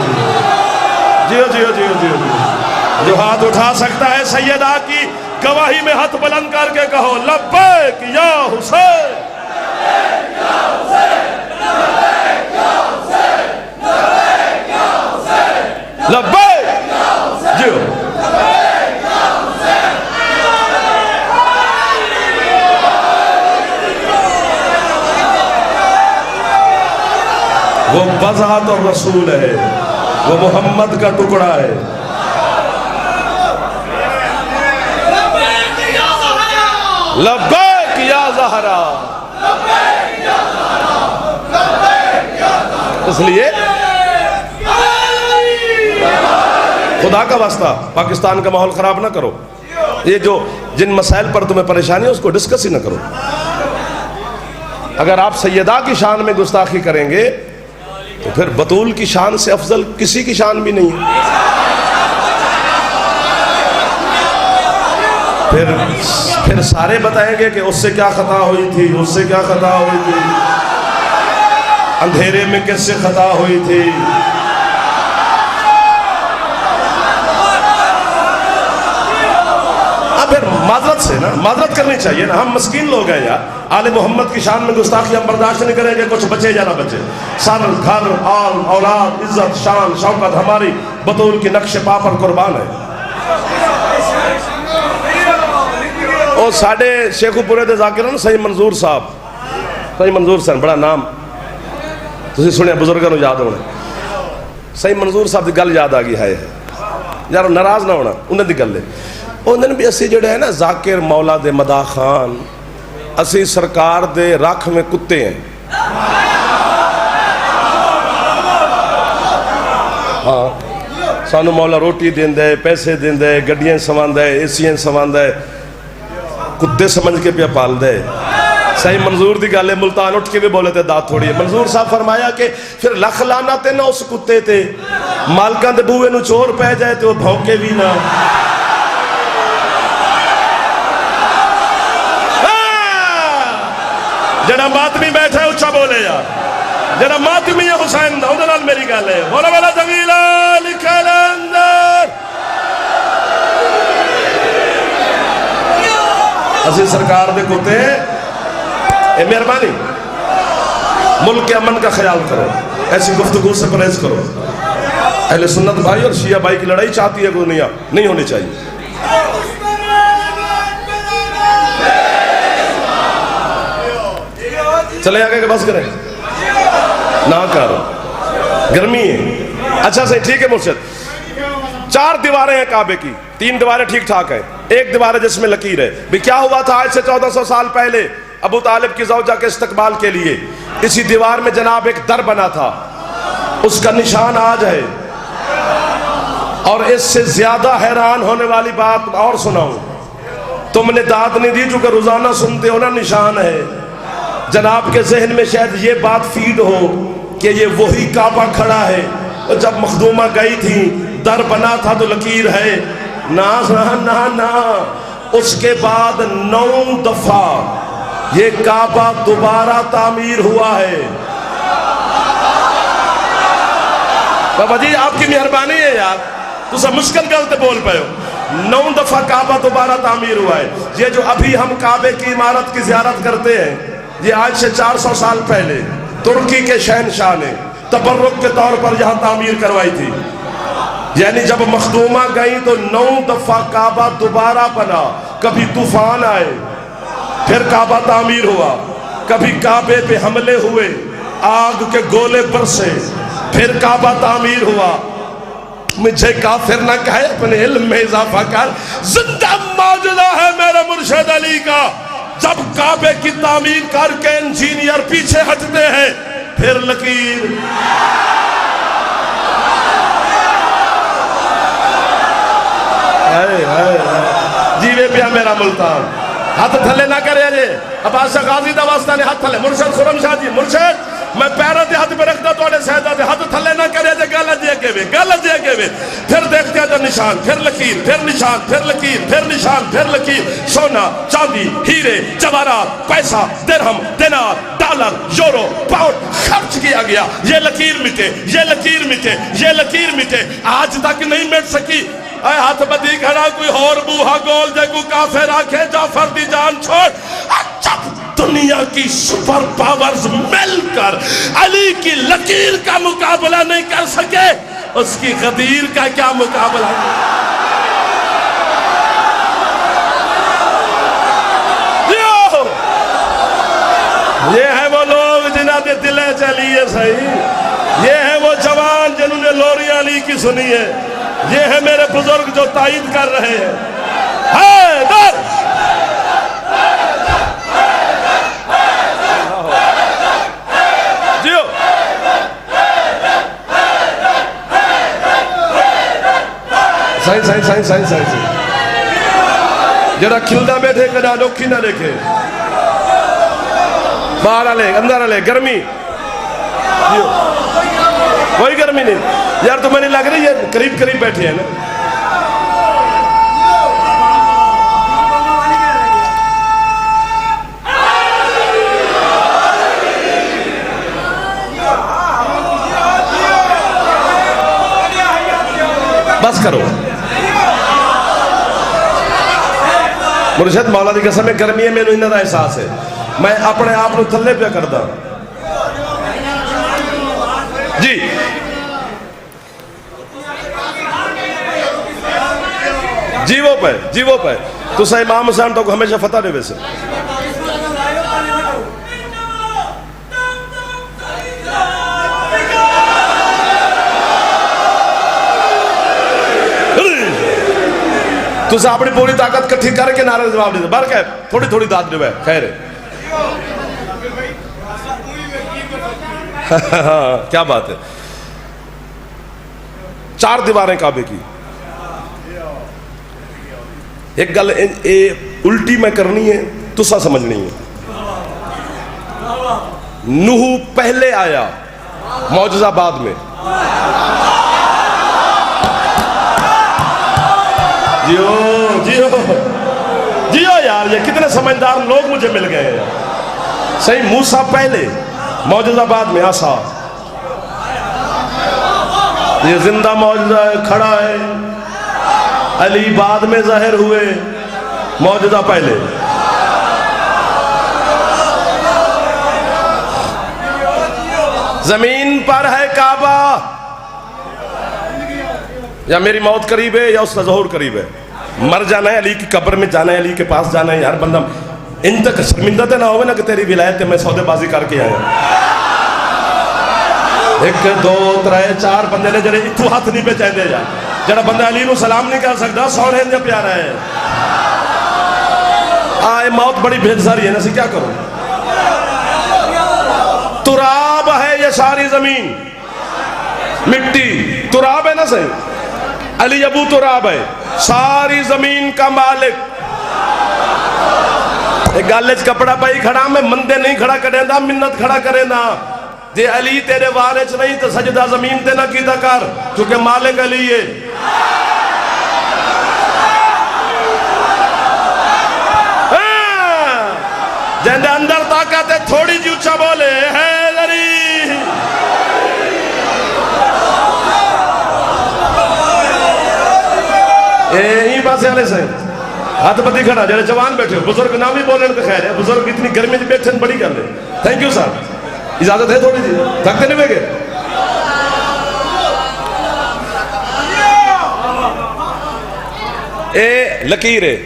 जियो जियो जियो जियो जियो। जो हाथ उठा सकता है सैयदा की गवाही में हाथ बुलंद करके कहो लब्बैक या हुसैन, लब्बैक जियो। वो बज़ात और रसूल है, वो मोहम्मद का टुकड़ा है। लब्बैक या ज़हरा। इसलिए खुदा का वास्ता पाकिस्तान का माहौल खराब ना करो। ये जो जिन मसाइल पर तुम्हें परेशानी है उसको डिस्कस ही ना करो। अगर आप सैयदा की शान में गुस्ताखी करेंगे तो फिर बतूल की शान से अफजल किसी की शान भी नहीं है। फिर सारे बताएंगे कि उससे क्या खता हुई थी, उससे क्या खता हुई थी, अंधेरे में किससे खता हुई थी। फिर माजरत से ना, माजरत करनी चाहिए ना। हम मस्कीन लोग हैं यार, आले मोहम्मद की शान में गुस्ताखी हम बर्दाश्त नहीं करेंगे, कुछ बचे या ना बचे। सर, घर, आल, औलाद, इज्जत, शान, शौकत हमारी बतूल के नक्शे पा पर कुर्बान है। और साढ़े शेखुपुरे दे जाकिर सही मंजूर साहब, सही मंजूर सन, बड़ा नाम तुसीं सुनिया, बुजुर्गों को याद होना। सही मंजूर साहब की गल याद आ गई है यार, नाराज ना होना, उन्हें दी गल है। उन्होंने भी असी जड़े है ना जाकिर मौला दे मदा खान, असी सरकार दे रख में कुत्ते हैं। हाँ, सानू मौला रोटी देंदा है, पैसे देंदा है, गड्डियां सवांदा है, एसियां सवांदा है, कुत्ते समझ के पिया पालदा है। सही मंजूर की गल है, मुल्तान उठ के भी बोले थे दात थोड़ी है। मंजूर साहब फरमाया कि फिर लख लाना ते ना उस कुत्ते ते, मालकां दे बूहे नूं चोर पै जाए तो भौंके भी ना। जरा मातमी बैठा उच्चा बोले यार, जरा मातमी है हुसैन दा, उहदे नाल मेरी गल है। बोला वाला जमीला लिखा अंदर असी सरकार दे कुत्ते। मेहरबानी मुल्क के अमन का ख्याल करो, ऐसी गुफ्तगू से परहेज करो। अहले सुन्नत भाई और शिया भाई की लड़ाई चाहती है दुनिया, नहीं होनी चाहिए। चले आगे के बस करें ना करो, गर्मी है। अच्छा सही ठीक है मुर्शिद, 4 दीवारें हैं काबे की, 3 दीवारें ठीक ठाक है, 1 दीवार है जिसमें लकीर है। भी क्या हुआ था आज से 1400 साल पहले अबू तालिब की ज़ौजा के इस्तकबाल के लिए इसी दीवार में जनाब एक दर बना था, उसका निशान आज है। और इससे ज्यादा हैरान होने वाली बात और सुनाऊं, तुमने दाद नहीं दी चूंकि रोजाना सुनते हो ना, निशान है। जनाब के जहन में शायद ये बात फीड हो कि ये वही काबा खड़ा है। और जब मखदूमा गई थी दर बना था तो लकीर है ना ना ना ना। उसके बाद 9 दफा ये काबा दोबारा तामीर हुआ है। बाबा जी आपकी मेहरबानी है यार, तुम मुश्किल गलत बोल पाए हो। 9 दफा काबा दोबारा तामीर हुआ है। ये जो अभी हम काबे की इमारत की ज़ियारत करते हैं, ये आज से 400 साल पहले तुर्की के शहनशाह ने तबर्रुक के तौर पर यहाँ तामीर करवाई थी। यानी जब मखदूमा गई तो 9 दफा काबा दोबारा बना। कभी तूफान आए फिर काबा तामीर हुआ, कभी काबे पे हमले हुए, आग के गोले बरसे, फिर काबा तामीर हुआ। मुझे काफिर ना कहे, अपने इल्म में इजाफा कर। जिंदा मौजूदा है मेरे मुर्शिद अली का। जब काबे की तामीर करके इंजीनियर पीछे हटते हैं फिर लकीर। जीवे पिया मेरा मुल्तान, हाथ थले ना करे अजे। अब आशा गाजी दा वास्ता ने हाथ थले। मुर्शिद खुरम शाह जी, मुर्शिद मैं पैरों के हाथ पे रखता तो सहदा दे हाथ थले ना करे जे, गल जे के वे, गल जे के वे। फिर देखते हैं तो निशान, फिर लकीर, फिर निशान, फिर लकीर, फिर निशान, फिर लकीर। सोना चांदी हीरे जवाहरात पैसा दिरहम दिनार डॉलर यूरो पाउंड खर्च किया गया। ये लकीर मिटे, ये लकीर मिटे, ये लकीर मिटे, आज तक नहीं मिट सकी। हाथ बदी खड़ा कोई और बूहा गोल जगू काफिर आखे जाफर दी जान छोड़। जब दुनिया की सुपर पावर्स मिलकर अली की लकीर का मुकाबला नहीं कर सके, उसकी गदीर का क्या मुकाबला। ये है वो लोग जिन्होंने दिले चलिए सही, ये है वो जवान जिन्होंने लोरियां अली की सुनी है, ये है मेरे बुजुर्ग जो तायद कर रहे हैं। हैदर जियो science science science science science जरा खिलदा बैठे कदा डोखी ना देखे। बाहर आले अंदर आले, गर्मी जियो कोई गर्मी नहीं यार। तो मैंने लग रही है करीब करीब बैठे हैं ना। बस करो मुर्शिद मौला दी कसम, गर्मी है मैनू इन्हां दा एहसास है। मैं अपने आप को थल्ले पे करदा जी। जीवो पे तुसा इमाम हुसैन तो हमेशा फतह दे वैसे। तुझे अपनी पूरी ताकत इकट्ठी करके नारे जवाब दे बर के थोड़ी थोड़ी दाद दे खैर हाँ क्या बात है। 4 दीवारें काबे की। एक गल उल्टी मैं करनी है तुसा समझनी है। नूह पहले आया मौजज़ा बाद में। जियो जियो जियो यार, ये कितने समझदार लोग मुझे मिल गए हैं। सही, मूसा पहले मौजज़ा बाद में। आसा ये जिंदा मौजज़ा है, खड़ा है। अली बाद में ज़ाहिर हुए, मौजज़ा पहले। जमीन पर है काबा, या मेरी मौत करीब है या उसका ज़हूर करीब है। मर जाना है, अली की कब्र में जाना है, अली के पास जाना है। हर बंदा इन तक शर्मिंदा तो ना हो ना कि तेरी विलायत मैं सौदेबाजी करके आया। 1 2 3 4 बंदे ने जड़े इतू हाथ नहीं पे चाहते जा जरा बंदा अली को सलाम नहीं कर सकता। सोने ने प्यारा है आए, मौत बड़ी बेजारी है ना, सी क्या करूं। तुराब है ये सारी जमीन, मिट्टी तुराब है ना सही। अली अबू तुराब है, सारी जमीन का मालिक। गल च कपड़ा पाई खड़ा, मैं मंदे नहीं खड़ा करेंदा, मिन्नत खड़ा करेंदा। जे अली तेरे वारे च नहीं तो सजदा जमीन ते ना कीता कर, क्योंकि मालिक अली है। जिंदे अंदर ताकत है, थोड़ी जी ऊंचा बोले है अली। यही पास वाले से हाथ पति खड़ा जरा जवान बैठे हो, बुजुर्ग ना भी बोले तो खैर है। बुजुर्ग इतनी गर्मी में बैठे बड़ी गल है। थैंक यू सर, इजाजत है थोड़ी सी, थकते नहीं वेगे। ए लकीर है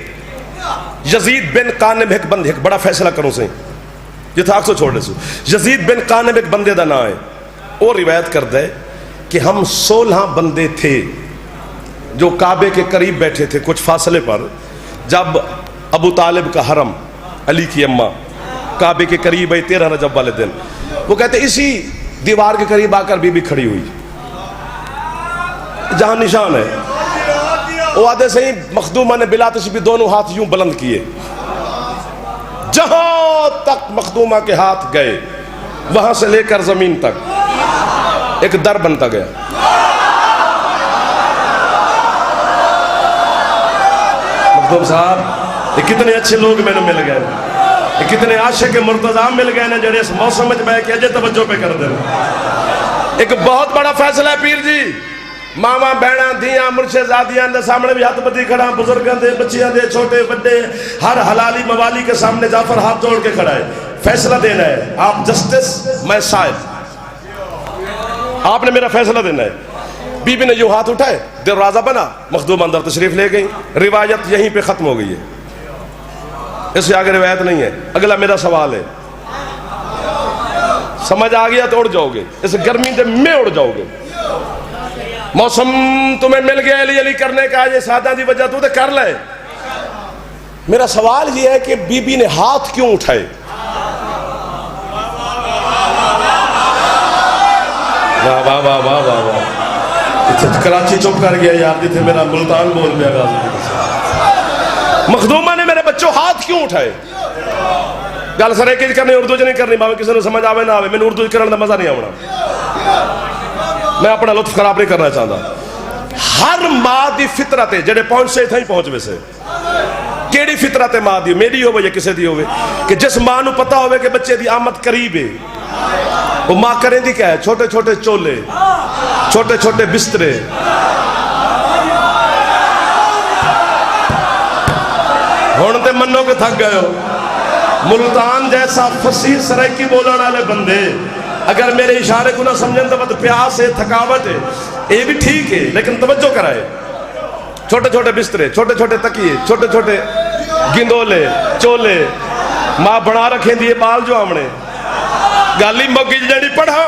यजीद बिन कानिब एक बंदे, एक बड़ा फैसला करूं से जिथे सो छोड़ सो। यजीद बिन कानिब एक बंदे का नाम है। वो रिवायत करता है कि हम 16 बंदे थे जो काबे के करीब बैठे थे कुछ फासले पर, जब अबू तालिब का हरम, अली की अम्मा काबे के करीब आई 13 रजब वाले दिन। वो कहते इसी दीवार के करीब आकर बीबी खड़ी हुई जहां निशान है। वो आधे से ही मखदूमा ने बिला तशबी दोनों हाथ यूं बुलंद किए, जहां तक मखदूमा के हाथ गए वहां से लेकर जमीन तक एक दर बनता गया। मखदूम साहब, ये कितने अच्छे लोग मैंने मिल गए, ये कितने आशिक मुर्तजा मिल गए ना जड़े इस मौसम में बह के अजय तवज्जो पे कर दे। एक बहुत बड़ा फैसला है पीर जी। मावा बहना धियां मुर्शेजादियां दे सामने भी हथ बदी खड़ा, बुजुर्गों दे बच्चियां दे छोटे बड़े हर हलाली मवाली के सामने जाफर हाथ जोड़ के खड़ा है, फैसला देना है। आप जस्टिस, मैं साहिब, आपने मेरा फैसला देना है। बीबी ने यूं हाथ उठाए, दरवाजा बना, मखदूम अंदर तशरीफ ले गई। रिवायत यहीं पे खत्म हो गई है, इससे आगे रिवायत नहीं है। अगला मेरा सवाल है, समझ आ गया तो उड़ जाओगे, इस गर्मी से में उड़ जाओगे। मौसम तुम्हें मिल गया अली अली करने का, ये सादा दी वजह तू तो कर ले। मेरा सवाल ये है कि बीबी ने हाथ क्यों उठाए? वाह वाह वाह वाह वाह वाह, कराची चुप कर गया यार, जिथे मेरा मुल्तान बोल गया। मखदूमा ने मेरे बच्चों हाथ क्यों उठाए? गल सर एक करनी, उर्दू च नहीं करनी, भावे किसी को समझ आवे ना आवे, मैंने उर्दू करने का मजा नहीं आना। मैं अपना लुत्फ खराब नहीं करना चाहता। हर मां की फितरत है, जेडे पहुंच से इतना ही पहुंच वैसे केड़ी फितरत है मां दी, मेरी हो या किसी की हो, कि जिस मां को पता हो कि बच्चे की आमद करीब है, वो मां करेंदी क्या है? छोटे छोटे चोले, छोटे छोटे बिस्तरे, हुण ते मनो के थक गए हो। मुल्तान जैसा फसीह सराइकी बोलने वाले बंदे अगर मेरे इशारे को ना समझें तो प्यास है, थकावट है, ये भी ठीक है, लेकिन तवज्जो कराए। छोटे छोटे बिस्तरे, छोटे छोटे तकिए, छोटे छोटे गिंदोले, चोले, मां बना रखे दिए बाल जो हमने गाली मौकी जड़ी पढ़ा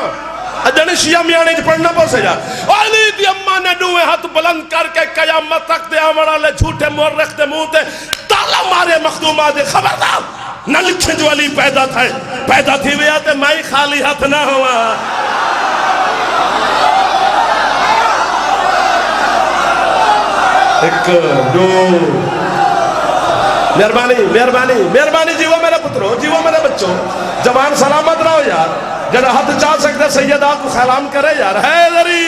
अजन शिया मियाने च पढ़ना पौसे जा। अली दी अम्मा ने दुए हाथ बुलंद करके कयामत तक दे आमड़ाले झूठे मुर्रख दे मुंह ते ताला मारे मखदूमा दे खबरदार न लिखे जो अली पैदा थी वे ते मैं खाली हाथ ना हुआ। एक दो मेहरबानी मेहरबानी मेहरबानी जीवो मेरे पुत्रों, जीवो मेरे बच्चों, जवान सलामत रहो यार। जरा हाथ चाह सकते सैयदा को सलाम करे यार। हैदरी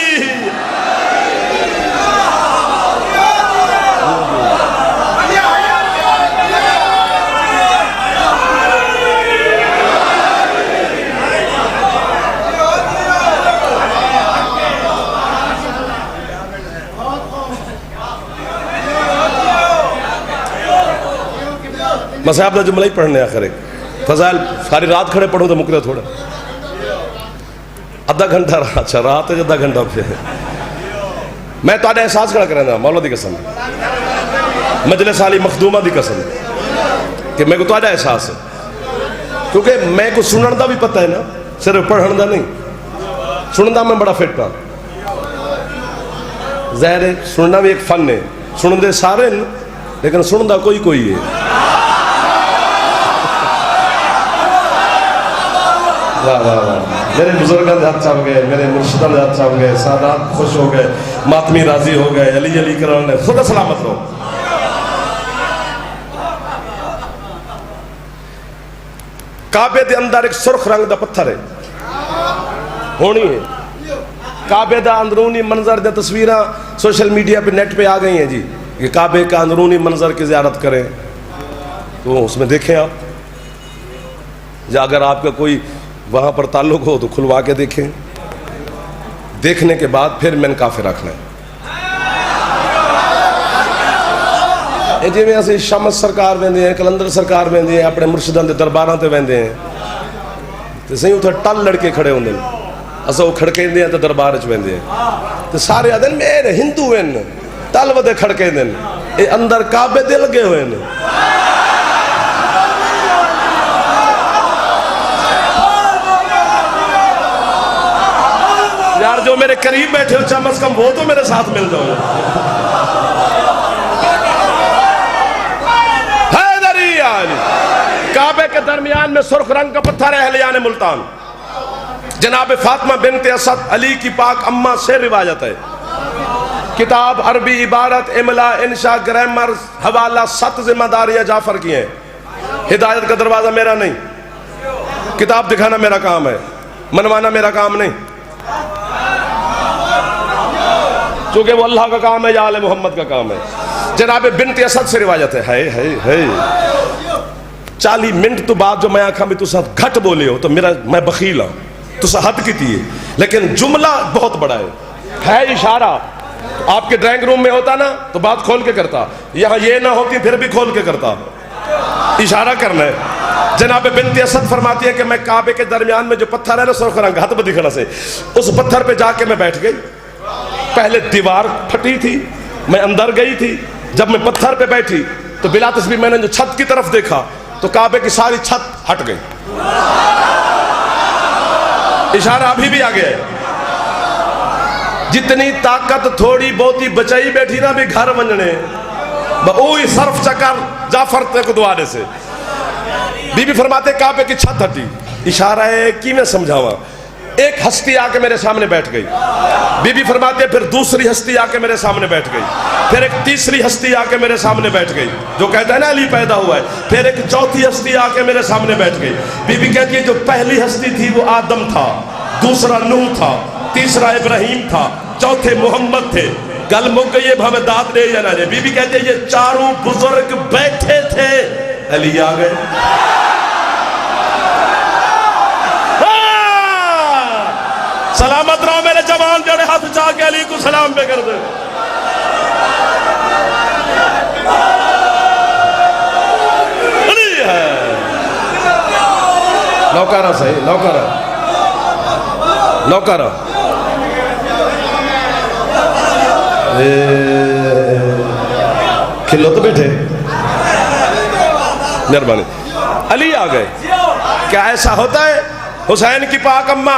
मसाहब का जुमला ही पढ़ने आखिर एक फजाइल सारी रात खड़े पढ़ो तो मुकरे थोड़ा अद्धा घंटा रहा। अच्छा रात है अद्धा घंटा फिर मैं तो एहसास खड़ा करना मौला दी कसम मजलिस आली मखदूमा दी कसम कि मेरे को तो एहसास है, क्योंकि मैं को सुनने का भी पता है ना, सिर्फ पढ़ने का नहीं। सुनने में बड़ा फिट हाँ, ज़ाहिर है सुनना भी एक फन है, सुनते सारे लेकिन सुनता कोई कोई है। वाह वाह वाह, मेरे बुजुर्गों के हाथ चल गए, मेरे मुर्शिदों के हाथ चल गए, सादात खुश हो गए, मातमी राजी हो गए, अली अली कराने खुदा सलामत रहो। काबे के अंदर एक सुर्ख रंग का पत्थर है होनी है। काबे का अंदरूनी मंजर दी तस्वीर सोशल मीडिया पे नेट पे आ गई हैं जी, कि काबे का अंदरूनी मंजर की ज़ियारत करें तो उसमें देखें आप, या अगर आपका कोई वहाँ पर ताल्लुक हो तो खुलवा के देखें, देखने के बाद फिर मैंने काफिर रखना है। जिमें असं शमस सरकार वेंदे हैं, कलंदर सरकार वेंदे हैं, अपने मुर्शिदां दे दरबारां ते वेंदे हैं तो सही उत्थे टल लड़के खड़े होंदे ने, असां वो खड़केंदे हैं तो दरबार च वेंदे हैं तो सारे आदन मेरे हिंदू हैं तल वदे खड़केंदे ने, ये अंदर काबे दे लगे हुए हैं। यार जो मेरे करीब बैठे हो कम से कम वो तो मेरे साथ मिल जाओ। काबे के दरमियान में सुर्ख रंग का पत्थर है अहलियान मुल्तान। जनाब फातिमा बिनते असद अली की पाक अम्मा से रिवायत है, किताब अरबी इबारत इमला इंशा ग्रामर हवाला 7 जिम्मेदारियां जाफर की हैं। हिदायत का दरवाजा मेरा नहीं, किताब दिखाना मेरा काम है, मनवाना मेरा काम नहीं, चूंकि वो अल्लाह का काम है या आले मोहम्मद का काम है। जनाब बिनते असद से रिवायत है 40 मिनट तो बाद जो मैं आखा भी तुसा घट बोले हो तो मेरा मैं बखील हाँ, तुसा हद की थी, लेकिन जुमला बहुत बड़ा है इशारा। आपके ड्राइंग रूम में होता ना तो बात खोल के करता, यहाँ ये ना होती फिर भी खोल के करता, इशारा करना है। जनाब बिनते असद फरमाती है कि मैं काबे के दरमियान में जो पत्थर है ना सुर्ख रंग हाथ में दिखना से, उस पत्थर पे जाके मैं बैठ गई। पहले दीवार फटी थी, मैं अंदर गई थी, जब मैं पत्थर पे बैठी तो बिला तस्बीह मैंने जो छत की तरफ देखा तो काबे की सारी छत हट गई। इशारा अभी भी आ गया है। जितनी ताकत थोड़ी बहुती बचाई बैठी ना भी घर बनने सर्फ चक्कर जाफर तक दुआरे से बीबी फरमाते काबे की छत हटी। इशारा है कि मैं समझावा। एक हस्ती आके मेरे सामने बैठ गई, बीबी फरमाते फिर दूसरी हस्ती आके मेरे सामने बैठ गई, फिर एक तीसरी हस्ती आके मेरे सामने बैठ गई, जो कहता है ना अली पैदा हुआ है, फिर एक चौथी हस्ती आके मेरे सामने बैठ गई। बीबी कहती है जो पहली हस्ती थी वो आदम था, दूसरा नूह था, तीसरा इब्राहिम था, चौथे मोहम्मद थे। गल मुक गई, भावे दाद दे या ना दे। बीबी कहती है ये चारों बुजुर्ग बैठे थे, अली आ गए। सलामत रहो मेरे जवान, जड़े हाथ चाह के अली को सलाम पे कर दे। अली है नौकारा सही, नौकारा नौकारा खिलो तो बैठे, मेहरबानी। अली आ गए। क्या ऐसा होता है? हुसैन की पाक अम्मा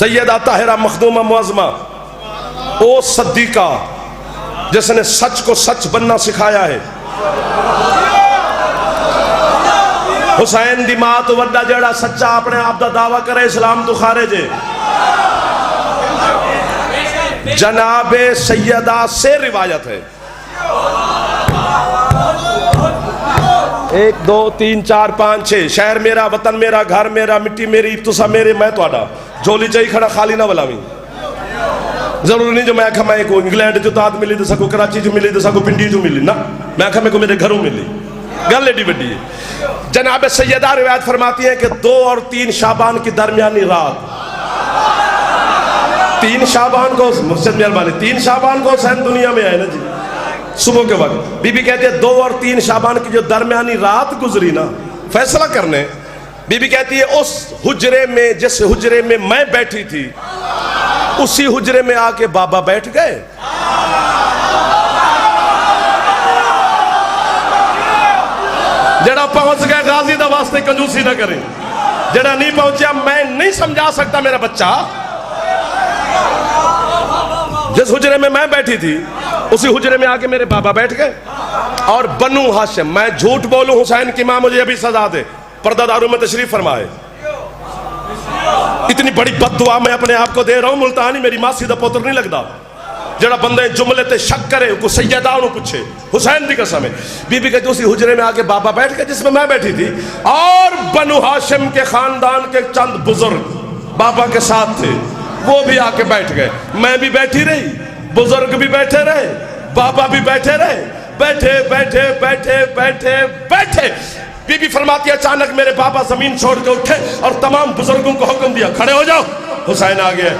सैयदा ताहिरा मखदूमा मुअज़्ज़मा ओ सद्दीका जिसने सच को सच बनना सिखाया है। हुसैन दी मां तो वड्डा जेड़ा सच्चा अपने आप का दावा करे इस्लाम तो खारिज है। जनाबे सैयदा से रिवायत है। 1 2 3 4 5 6 शहर मेरा, वतन मेरा, घर मेरा, मिट्टी मेरी, तुसा मेरे, मैं तुहाडा। झोली चाहिए खड़ा खाली ना बलावी। जरूरी नहीं जो मैं आखा मैं को इंग्लैंड चो दाद मिली तो सको कराची चो मिली तो सको पिंडी चो मिली ना, मैं आखा मेरे को मेरे घरों मिली। गल एडी बड़ी है। जनाब सैयदा रिवायत फरमाती है कि 2 और 3 शाबान की दरमियानी रात, 3 शाबान को, मुझसे मेहरबानी, 3 शाबान को हुसैन दुनिया में आए ना जी, सुबह के वक्त। बीबी कहती है 2 और 3 शाबान की जो दरमियानी रात गुजरी ना फैसला करने, बीबी कहती है उस हुजरे में, जिस हुजरे में मैं बैठी थी, उसी हुजरे में आके बाबा बैठ गए। जड़ा पहुंच गया गाजी दा वास्ते कंजूसी ना करें, जड़ा नहीं पहुंचा मैं नहीं समझा सकता मेरा बच्चा। जिस हुजरे में मैं बैठी थी उसी हुजरे में आके मेरे बाबा बैठ गए। और बनु हाशिम, मैं झूठ बोलूं हुसैन की मां मुझे अभी सजा दे, पर्दादारों में तशरीफ फरमाए। इतनी बड़ी बद्दुआ मैं अपने आप को दे रहा हूं। मुल्तानी मेरी मासी दा पुत्र नहीं लगता जड़ा बंदे जुमले ते शक करे को सैयदा नु पूछे। हुसैन दी कसम है। बीबी कहती उसी हुजरे में आके बाबा बैठ गए जिसमें मैं बैठी थी। और बनु हाशिम के खानदान के चंद बुजुर्ग बाबा के साथ थे, वो भी आके बैठ गए। मैं भी बैठी रही, बुजुर्ग भी बैठे रहे, बाबा भी बैठे रहे। बैठे बैठे बैठे बैठे बैठे बीबी फरमाती अचानक मेरे बाबा जमीन छोड़ के उठे और तमाम बुजुर्गों को हुक्म दिया खड़े हो जाओ, हुसैन आ गया।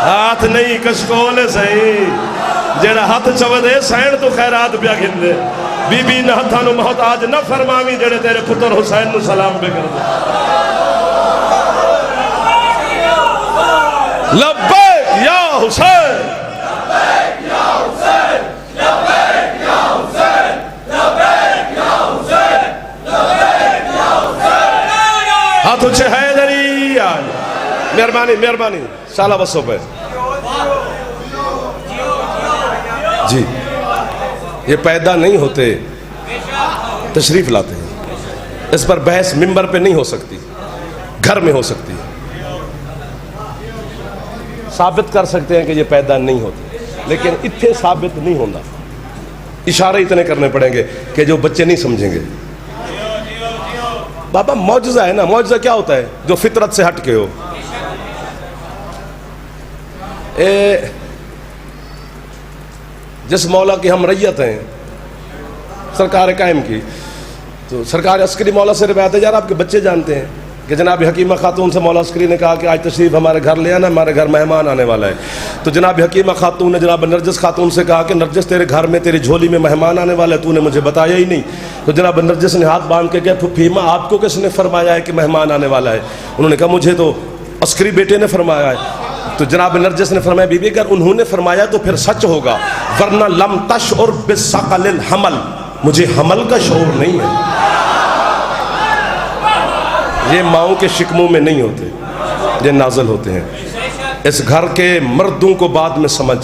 हाथ नहीं कशकोल सही, जेड़ा हाथ चवदे सैन तो खैरात पिया गिनदे। बीबी ने हाथा नु मोहताज न फरमावी जेड़े तेरे पुत्र हुसैन नु सलाम पे कर दे। लब्बैक या हुसैन, लब्बैक या हुसैन, लब्बैक या हुसैन, लब्बैक या हुसैन, लब्बैक या हुसैन। हाथ ऊंचे हैदरी आज। मेहरबानी मेहरबानी साला बसों पे जी। ये पैदा नहीं होते, तशरीफ लाते हैं। इस पर बहस मिंबर पे नहीं हो सकती, घर में हो सकती है। साबित कर सकते हैं कि ये पैदा नहीं होते, लेकिन इतने साबित नहीं होता। इशारे इतने करने पड़ेंगे कि जो बच्चे नहीं समझेंगे। बाबा मौजज़ा है ना, मौजज़ा क्या होता है? जो फितरत से हट के हो। जिस मौला की हम रैयत हैं, सरकार कायम की, तो सरकार अस्करी मौला से रिवायत है। यार आपके बच्चे जानते हैं कि जनाब हकीमा खातून से मौला अस्करी ने कहा कि आज तशरीफ हमारे घर ले आना, हमारे घर मेहमान आने वाला है। तो जनाब हकीमा खातून ने जनाब नरजिस खातून से कहा कि नरजिस तेरे घर में तेरी झोली में मेहमान आने वाला है, तूने मुझे बताया ही नहीं। तो जनाब नरजिस ने हाथ बांध के कहा फुफीमा आपको किसने फरमाया है कि मेहमान आने वाला है? उन्होंने कहा मुझे तो अस्करी बेटे ने फरमाया है। तो जनाब नरजिस ने फरमाया बीबी अगर उन्होंने फरमाया तो फिर सच होगा, वरना लम तशउर बिसक़लिल हमल, मुझे हमल का शऊर नहीं है। ये माओं के शिकमों में नहीं होते, ये नाजल होते हैं। इस घर के मर्दों को बाद में समझ,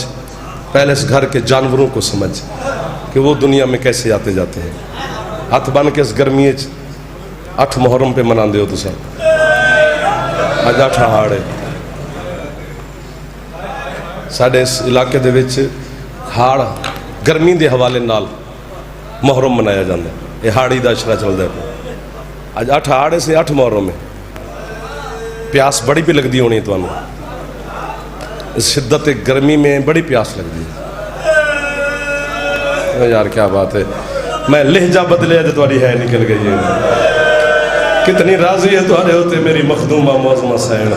पहले इस घर के जानवरों को समझ कि वो दुनिया में कैसे आते जाते हैं। हथ बन के इस गर्मी 8 मुहर्रम पे मनाते हो तुम, अज 8 हाड़ है। साढ़े इस इलाके दे विच हाड़ गर्मी के हवाले नाल मुहर्रम मनाया जाता है। यह हाड़ी का अशरा चलता है। अज 8 हाड़ से 8 मुहर्रम है। प्यास बड़ी भी लगती होनी तो इस शिद्दत गर्मी में बड़ी प्यास लगती है। यार क्या बात है, मैं लहजा बदले तो थोड़ी है निकल गई है। कितनी राजी है तुम्हारे होते मेरी मखदूमा मौजमा सैन।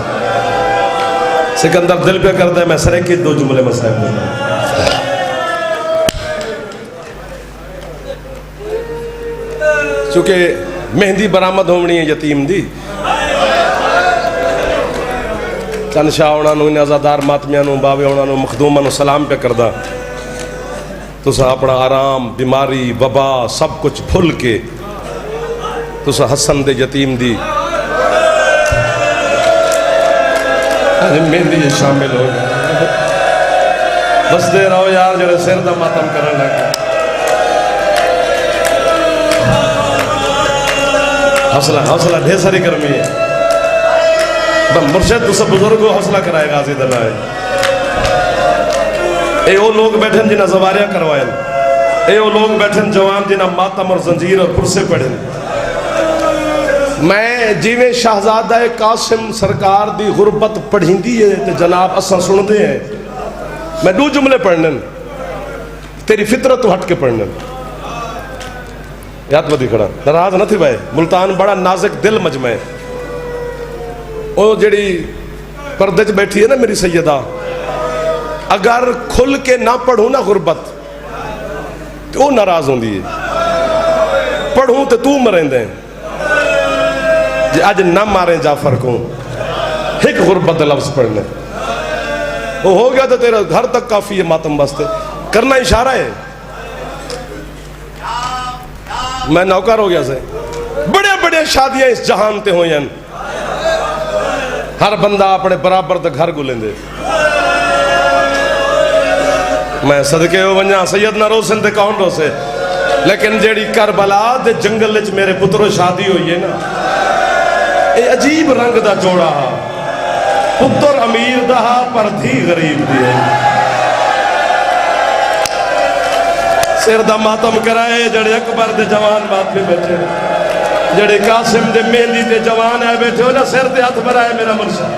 सिकंदर दिल पे करता है मैं सरे के 2 जुमले मसाइब दूंगा। चूंकि मेहंदी बरामद होनी है यतीम दी, चंद शाह उन्होंने अजादार मातमिया बावे उन्होंने मखदूमा सलाम पे करदा। तुसा अपना आराम बीमारी वबा सब कुछ भुल के तुसा हसन दे यतीम दी मेहंदी शामिल हो गए। बसते रहो यार जो सिर का मातम करने लगे। हौसला हौसला ढेर सारी गर्मी है। मुर्शद तुस बुजुर्ग को हौसला कराएगा गाजी दला ये वो लोग बैठे जिन्हें जवारियां करवाए, ये वो लोग बैठे जवान जिन्हें मातम और जंजीर और पुरसे पढ़े। मैं जिमें शहजादा कासिम सरकार दी गुरबत पढ़ी है तो जनाब असा सुनते हैं। मैं दो जुमले पढ़ने तेरी फितरत तो हट के पढ़ने याद बदी खड़ा नाराज न थी भाई। मुल्तान बड़ा नाजुक दिल मजमा है। वो जड़ी पर्दे च बैठी है ना मेरी सैयदा, अगर खुल के ना पढ़ू ना गुरबत तो वो नाराज होंगी है। पढ़ू तो तू मरेंदे अज ना मारे जाफर को एक गुरबत लफ्ज पढ़ने वो हो गया तो तेरा घर तक काफी है मातम वास्ते करना इशारा है। मैं नौकर हो गया से बड़े बड़े शादियां इस जहान ते हो हर बंदा अपने बराबर तो घर गुलेंदे। मैं सदके हो वंजा सैयद ना रोसन ते कौन रोसे, लेकिन जेड़ी करबला दे जंगल च मेरे पुत्रो शादी हुई है ना, ये अजीब रंग दा जोड़ा हा। पुत्र अमीर दा हा पर धी गरीब दी है। सिर दा मातम कराए जड़े अकबर दे जवान बात पे बैठे, जड़े कासिम दे मेहंदी दे जवान है बैठे हो ना, सिर दे हाथ मराए मेरा मुर्शिद।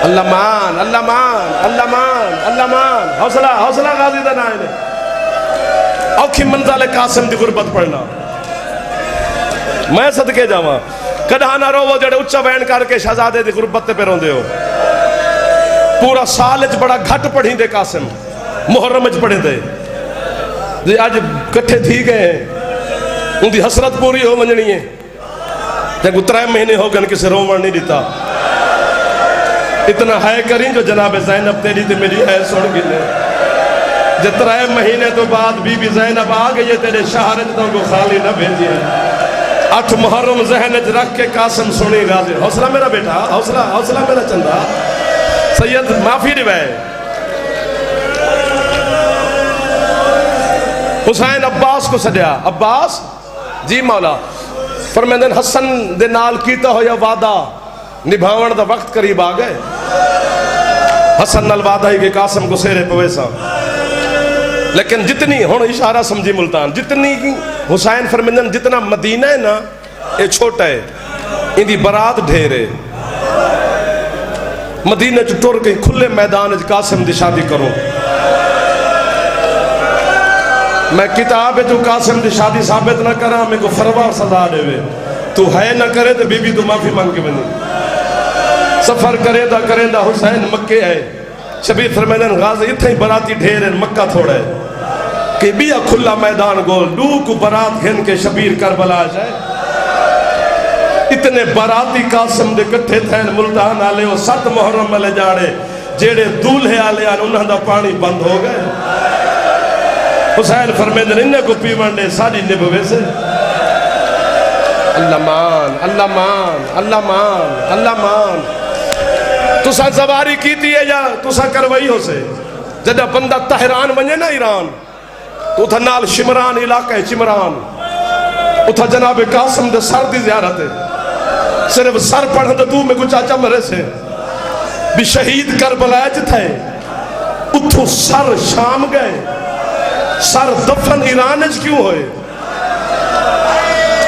अल्लाह मान अल्लाह मान अल्लाह मान अल्लाह मान। हौसला हौसला गाजी दा नाम है। औखी मंज़िल कासिम दी गुरबत पढ़ना। मैं सदके जावा कदा ना रो वो जड़े उच्चा बयान करके शहजादे दी गुरबत पे रोंदे हो। पूरा साल च बड़ा घट पढ़ी दे कासिम, मुहर्रम च पढ़े थे जी। अज कट्ठे थी गए उनकी हसरत पूरी हो वंजनी है। जब 3 महीने हो गए किसी रोवण नहीं दिता। इतना है करी जो जनाब ज़ैनब तेरी ते मेरी है सुन गिले। जब 3 महीने तो बाद बीबी ज़ैनब आ गई है तेरे शहर तो खाली न भेजिए। 8 मुहर्रम ज़हन च रख के कासिम सुनी गाजी। हौसला मेरा बेटा, हौसला हौसला मेरा चंदा। सैयद माफी निभाए हुसैन अब्बास को सदिया। अब्बास जी मौला फरमांदे हसन दे नाल कीता होया वादा निभावण दा वक्त करीब आ गए। हसन नाल वादा ही के कासिम को सेरे पवेसा। लेकिन जितनी हुण इशारा समझी मुल्तान, जितनी हुसैन फरमांदे जितना मदीना है ना ये छोटा है, इंदी बारात ढेर है। मदीने च टुर के खुले मैदान च कासिम दी शादी करो। मैं किताब है तू कासिम की शादी साबित ना करा, मेरे को फरवा सजा देवे। तू है ना करे तो बीबी तू माफी मांग के बनी। सफर करेंदा हुसैन मक्के है। शबीर फरमाते गाजी इतने बराती ढेर है, मक्का थोड़ा है कि बिया खुला मैदान गोल डू को बरात घिन के शबीर करबला जाए। इतने बराती कासिम दे कट्ठे थे मुल्तान आले। वो 7 मुहर्रम वाले जाड़े जेड़े दूल्हे आले उन्हों दा पानी बंद हो गए। हुसैन फरमाते इन्हें को पीवन दे साड़ी निभवे से। अल्लाह मान अल्लाह मान अल्लाह मान अल्लाह मान। तुसा सवारी की थी है या तुसा करवाई हो से। जब बंदा तहरान वने ना ईरान तो उथा नाल शिमरान इलाका है। शिमरान उथा जनाब कासिम दे सर दी ज़ियारत है। सिर्फ सर पढ़ तो तू में कुछ चाचा मरे से भी शहीद करबला थे। उथों सर शाम गए, सर दफन ईरान क्यों होए?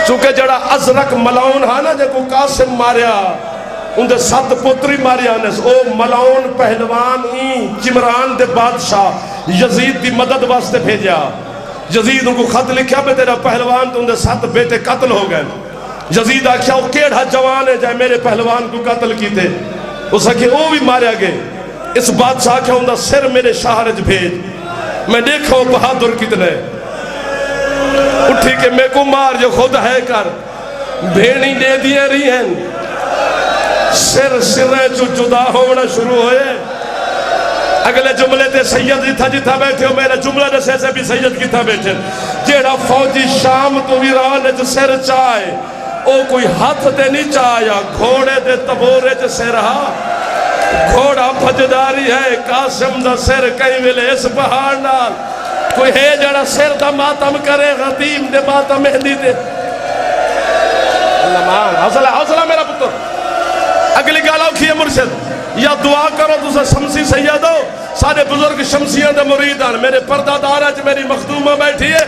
चूंकि जड़ा अजरक मलाउन हा ना जो कासिम मारिया उनके 7 पुत्री मारिया ने। ओ मलाउन पहलवान ही चिमरान दे बादशाह यजीद की मदद वास्ते भेजा। यजीद उनको खत लिखा भी तेरा पहलवान तो उनके 7 बेटे कत्ल हो गए। यजीद आख्या वो केड़ा जवान है जाए मेरे पहलवान को कत्ल किते। उस आखे वो भी मारिया गए। इस बादशाह आख्या उनका सिर मेरे शहर च भेज, मैं देखो बहादुर कितने। उठी के मेरे को मार जो खुद है कर भेड़ी दे दिए रही हैं। सिर सिरे चो जुदा होना शुरू होए। अगले जुमले ते सैयद जिथा जिथा बैठे हो मेरा जुमला दसे से भी सैयद किथा बैठे। जेड़ा फौजी शाम तो वीरान च सिर चाहे ओ कोई हाथ ते नहीं चाया घोड़े दे तबोरे च सिर हा घोड़ा फजदारी है कासिम दा सिर कई वेले इस पहाड़ नाल कोई है जड़ा सिर दा मातम करे गतीम दे मातम मेहंदी ते हौसला हौसला मेरा पुत्र। अगली गल औखी है मुर्शिद या दुआ करो तुसा शमसी सैयद हो सारे बुजुर्ग शमसिया दे मुरीद हैं मेरे पर्दादार च मेरी मखदूमा बैठी है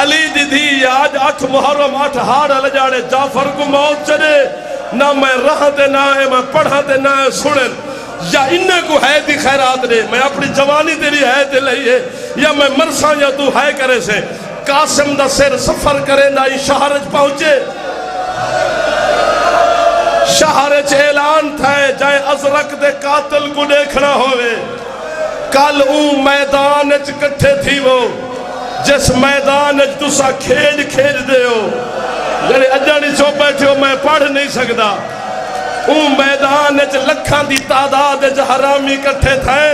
अली दी धी आज 8 मुहर्रम 8 हाड़ अल जाने जाफर को मौत चले ना मैं रहा ते ना है मैं पढ़ा ते ना है सुने या इन्ने को है दी खैरात ने मैं अपनी जवानी तेरी है ते लई है या मैं मरसा या तू है करे से कासिम दा सिर सफर करे ना शहर च पहुंचे शहर च ऐलान था जाए अजरक दे कातिल को देखना होवे कल मैदान च कट्ठे थी वो जिस मैदान च तुसा खेल खेल दे हो जेड़े अजा नहीं सो बैठे हो मैं पढ़ नहीं सकता मैदान च लखां दी तादाद च हरामी कट्ठे थे।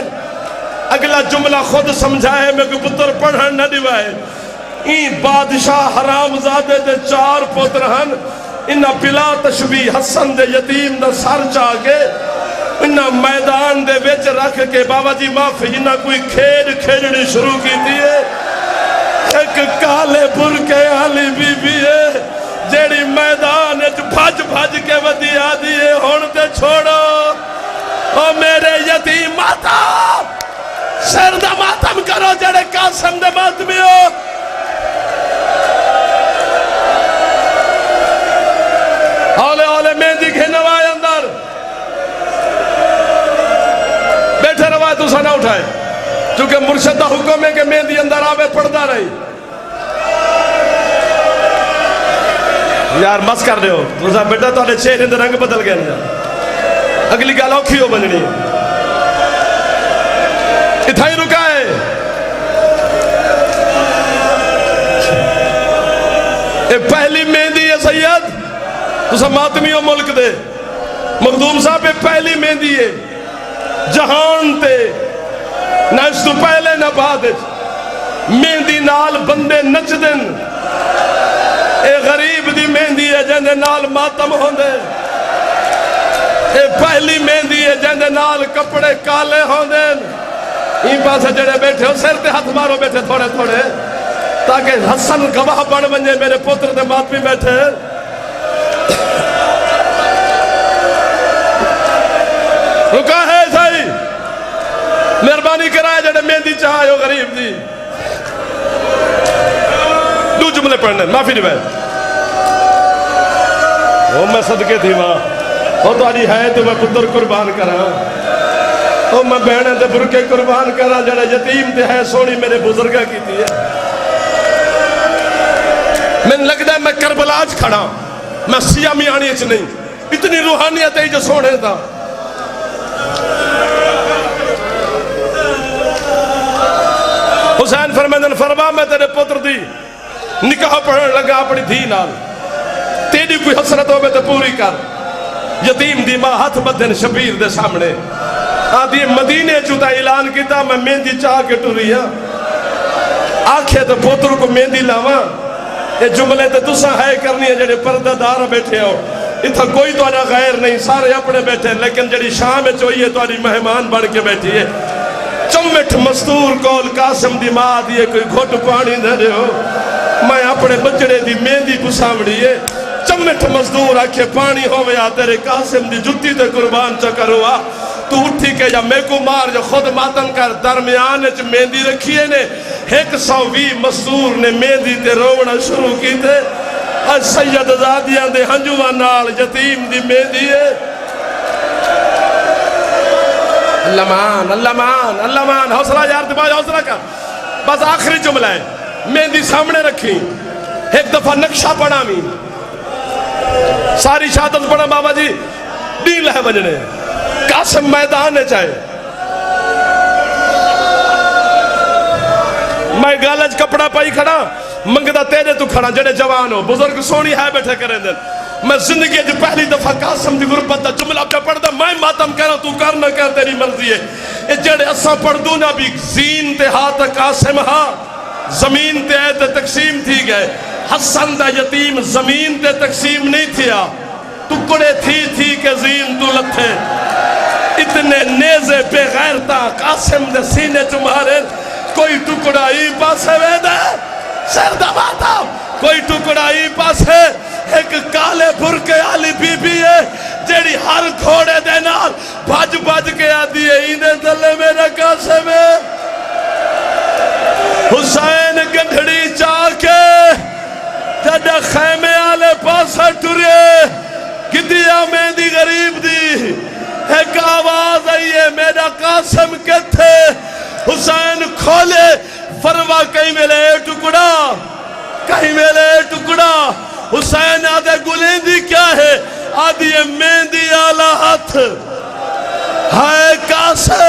अगला जुमला खुद समझाए मैं कोई पुत्र पढ़न न दिवाए ई बादशाह हरामजादे दे 4 पुत्र हन इन्ना पिला तशबी हसन दे यतीम दा सर चा के इन्ना मैदान दे विच रख के बाबा जी माफी इन्ना कोई खेल खेलनी शुरू की है एक काले बुरके वाली बीबी है जेड़ी मैदान भज भज के वधी आदी है हुण ते छोड़ो ओ मेरे यतीम माता सिर दा मातम करो जेड़े कासिम दे मातमी हो हौले हौले मेहंदी घेनवाए अंदर बैठे रवा तुसा ना उठाए क्योंकि मुर्शद दा हुक्म है कि मेहंदी अंदर आवे पढ़ता रही यार मस कर रहे हो तुसा बेटा तुहाडे चेहरे दे रंग बदल गए अगली गल औखी हो बननी इत्थे ही रुका है ये पहली मेहंदी है सैयद तुसा मातमी हो मुल्क दे मखदूम साहब ये पहली मेहंदी है जहान ते ना इस तो पहले ना बाद मेहंदी नाल बंदे नचदे ए गरीब दी मेहंदी है जिंदे नाल मातम होंदे ए पहली मेहंदी है जिंदे नाल कपड़े काले होंदे ई पासे जेड़े बैठे हो सिर ते हाथ मारो बैठे थोड़े थोड़े ताकि हसन गवाह बन बने मेरे पुत्र दे मातमी बैठे रुका है सही मेहरबानी कराए जेड़े मेहंदी चाहो गरीब दी दो जुमले पढ़ने माफी नहीं वो मैं सदके थी मां वो तारी है तो मैं पुत्र कुर्बान करा वो मैं बहन ते बुरके कुर्बान करा जड़ा यतीम ते है सोनी मेरे बुजुर्गा की थी मैंने लगता है मैं करबलाज खड़ा मैं सिया मियानी च नहीं इतनी रूहानियत है जो सोने था हुसैन फरमांदे फरमा मैं तेरे पुत्र दी निकाह पढ़न लगा अपनी धी नाल तेरी कोई हसरत होवे तो पूरी कर यतीम दी मां हाथ बदन शबीर दे सामने आदि मदीने चुता ऐलान किया मैं मेहंदी चाह के टुरी आखे तो पुत्र को मेहंदी लावा ये जुमले तो तुसा है करनी है जेडे पर्दादार बैठे हो इतना कोई तुहाडा गैर नहीं सारे अपने बैठे लेकिन जी शाम चोई है तुहाडी मेहमान बन के बैठी है चुमिठ मस्तूर कोल कासिम दी मां दी कोई घुट पानी दे दो मैं अपने बचड़े दी मेहंदी पुसावड़ी है चमिठ मजदूर आखे पानी होवे आ तेरे कासिम दी जुत्ती ते कुर्बान च करो आ तू उठी के या मेरे को मार जो खुद मातम कर दरमियान च मेहंदी रखी है ने 120 मजदूर ने मेहंदी ते रोवना शुरू की थे आज सैयद आजादियां दे हंजुआ नाल यतीम दी मेहंदी है अल्लाहमान अल्लाहमान अल्लाहमान हौसला यार दिमाग हौसला कर बस आखिरी जुमला है मेहंदी सामने रखी एक दफा नक्शा पढ़ा मी सारी शहादत पढ़ा बाबा जी डी लह बजने कासिम मैदान है चाहे मैं गालज कपड़ा पाई खड़ा मंगदा तेरे तू खड़ा जेडे जवान हो बुजुर्ग सोनी है बैठे करे दिन मैं जिंदगी च पहली दफा कासिम दी गुरबत दा जुमला पे पढ़दा मैं मातम करा तू कर ना कर तेरी मर्जी है ये जेडे असा पढ़दू ना भी जीन ते हाथ कासिम हा जमीन ते है ते तकसीम थी गए हसन दा यतीम जमीन ते तकसीम नहीं थिया, टुकड़े थी के जीन तू लथे। इतने नेज़े बेगैरता कासिम दे सीने च मारे, कोई टुकड़ा ई पासे वेदा सर दबाता, कोई टुकड़ा ई पासे। एक काले बुरके आली बीबी है जेड़ी हर घोड़े दे नाल भज भज के आती है, इने तले मेरा कासिम है। हुसैन गंढड़ी चाके जड़ा खैमे आले पासा टुरे, गिद्दिया मेहंदी गरीब दी एक आवाज आई है, मेरा कासिम किथे। हुसैन खोले फरवा, कहीं मेले टुकड़ा, कहीं मेले टुकड़ा। हुसैन आदे गुलेंदी क्या है, आदि मेहंदी आला हाथ। हाय कासिम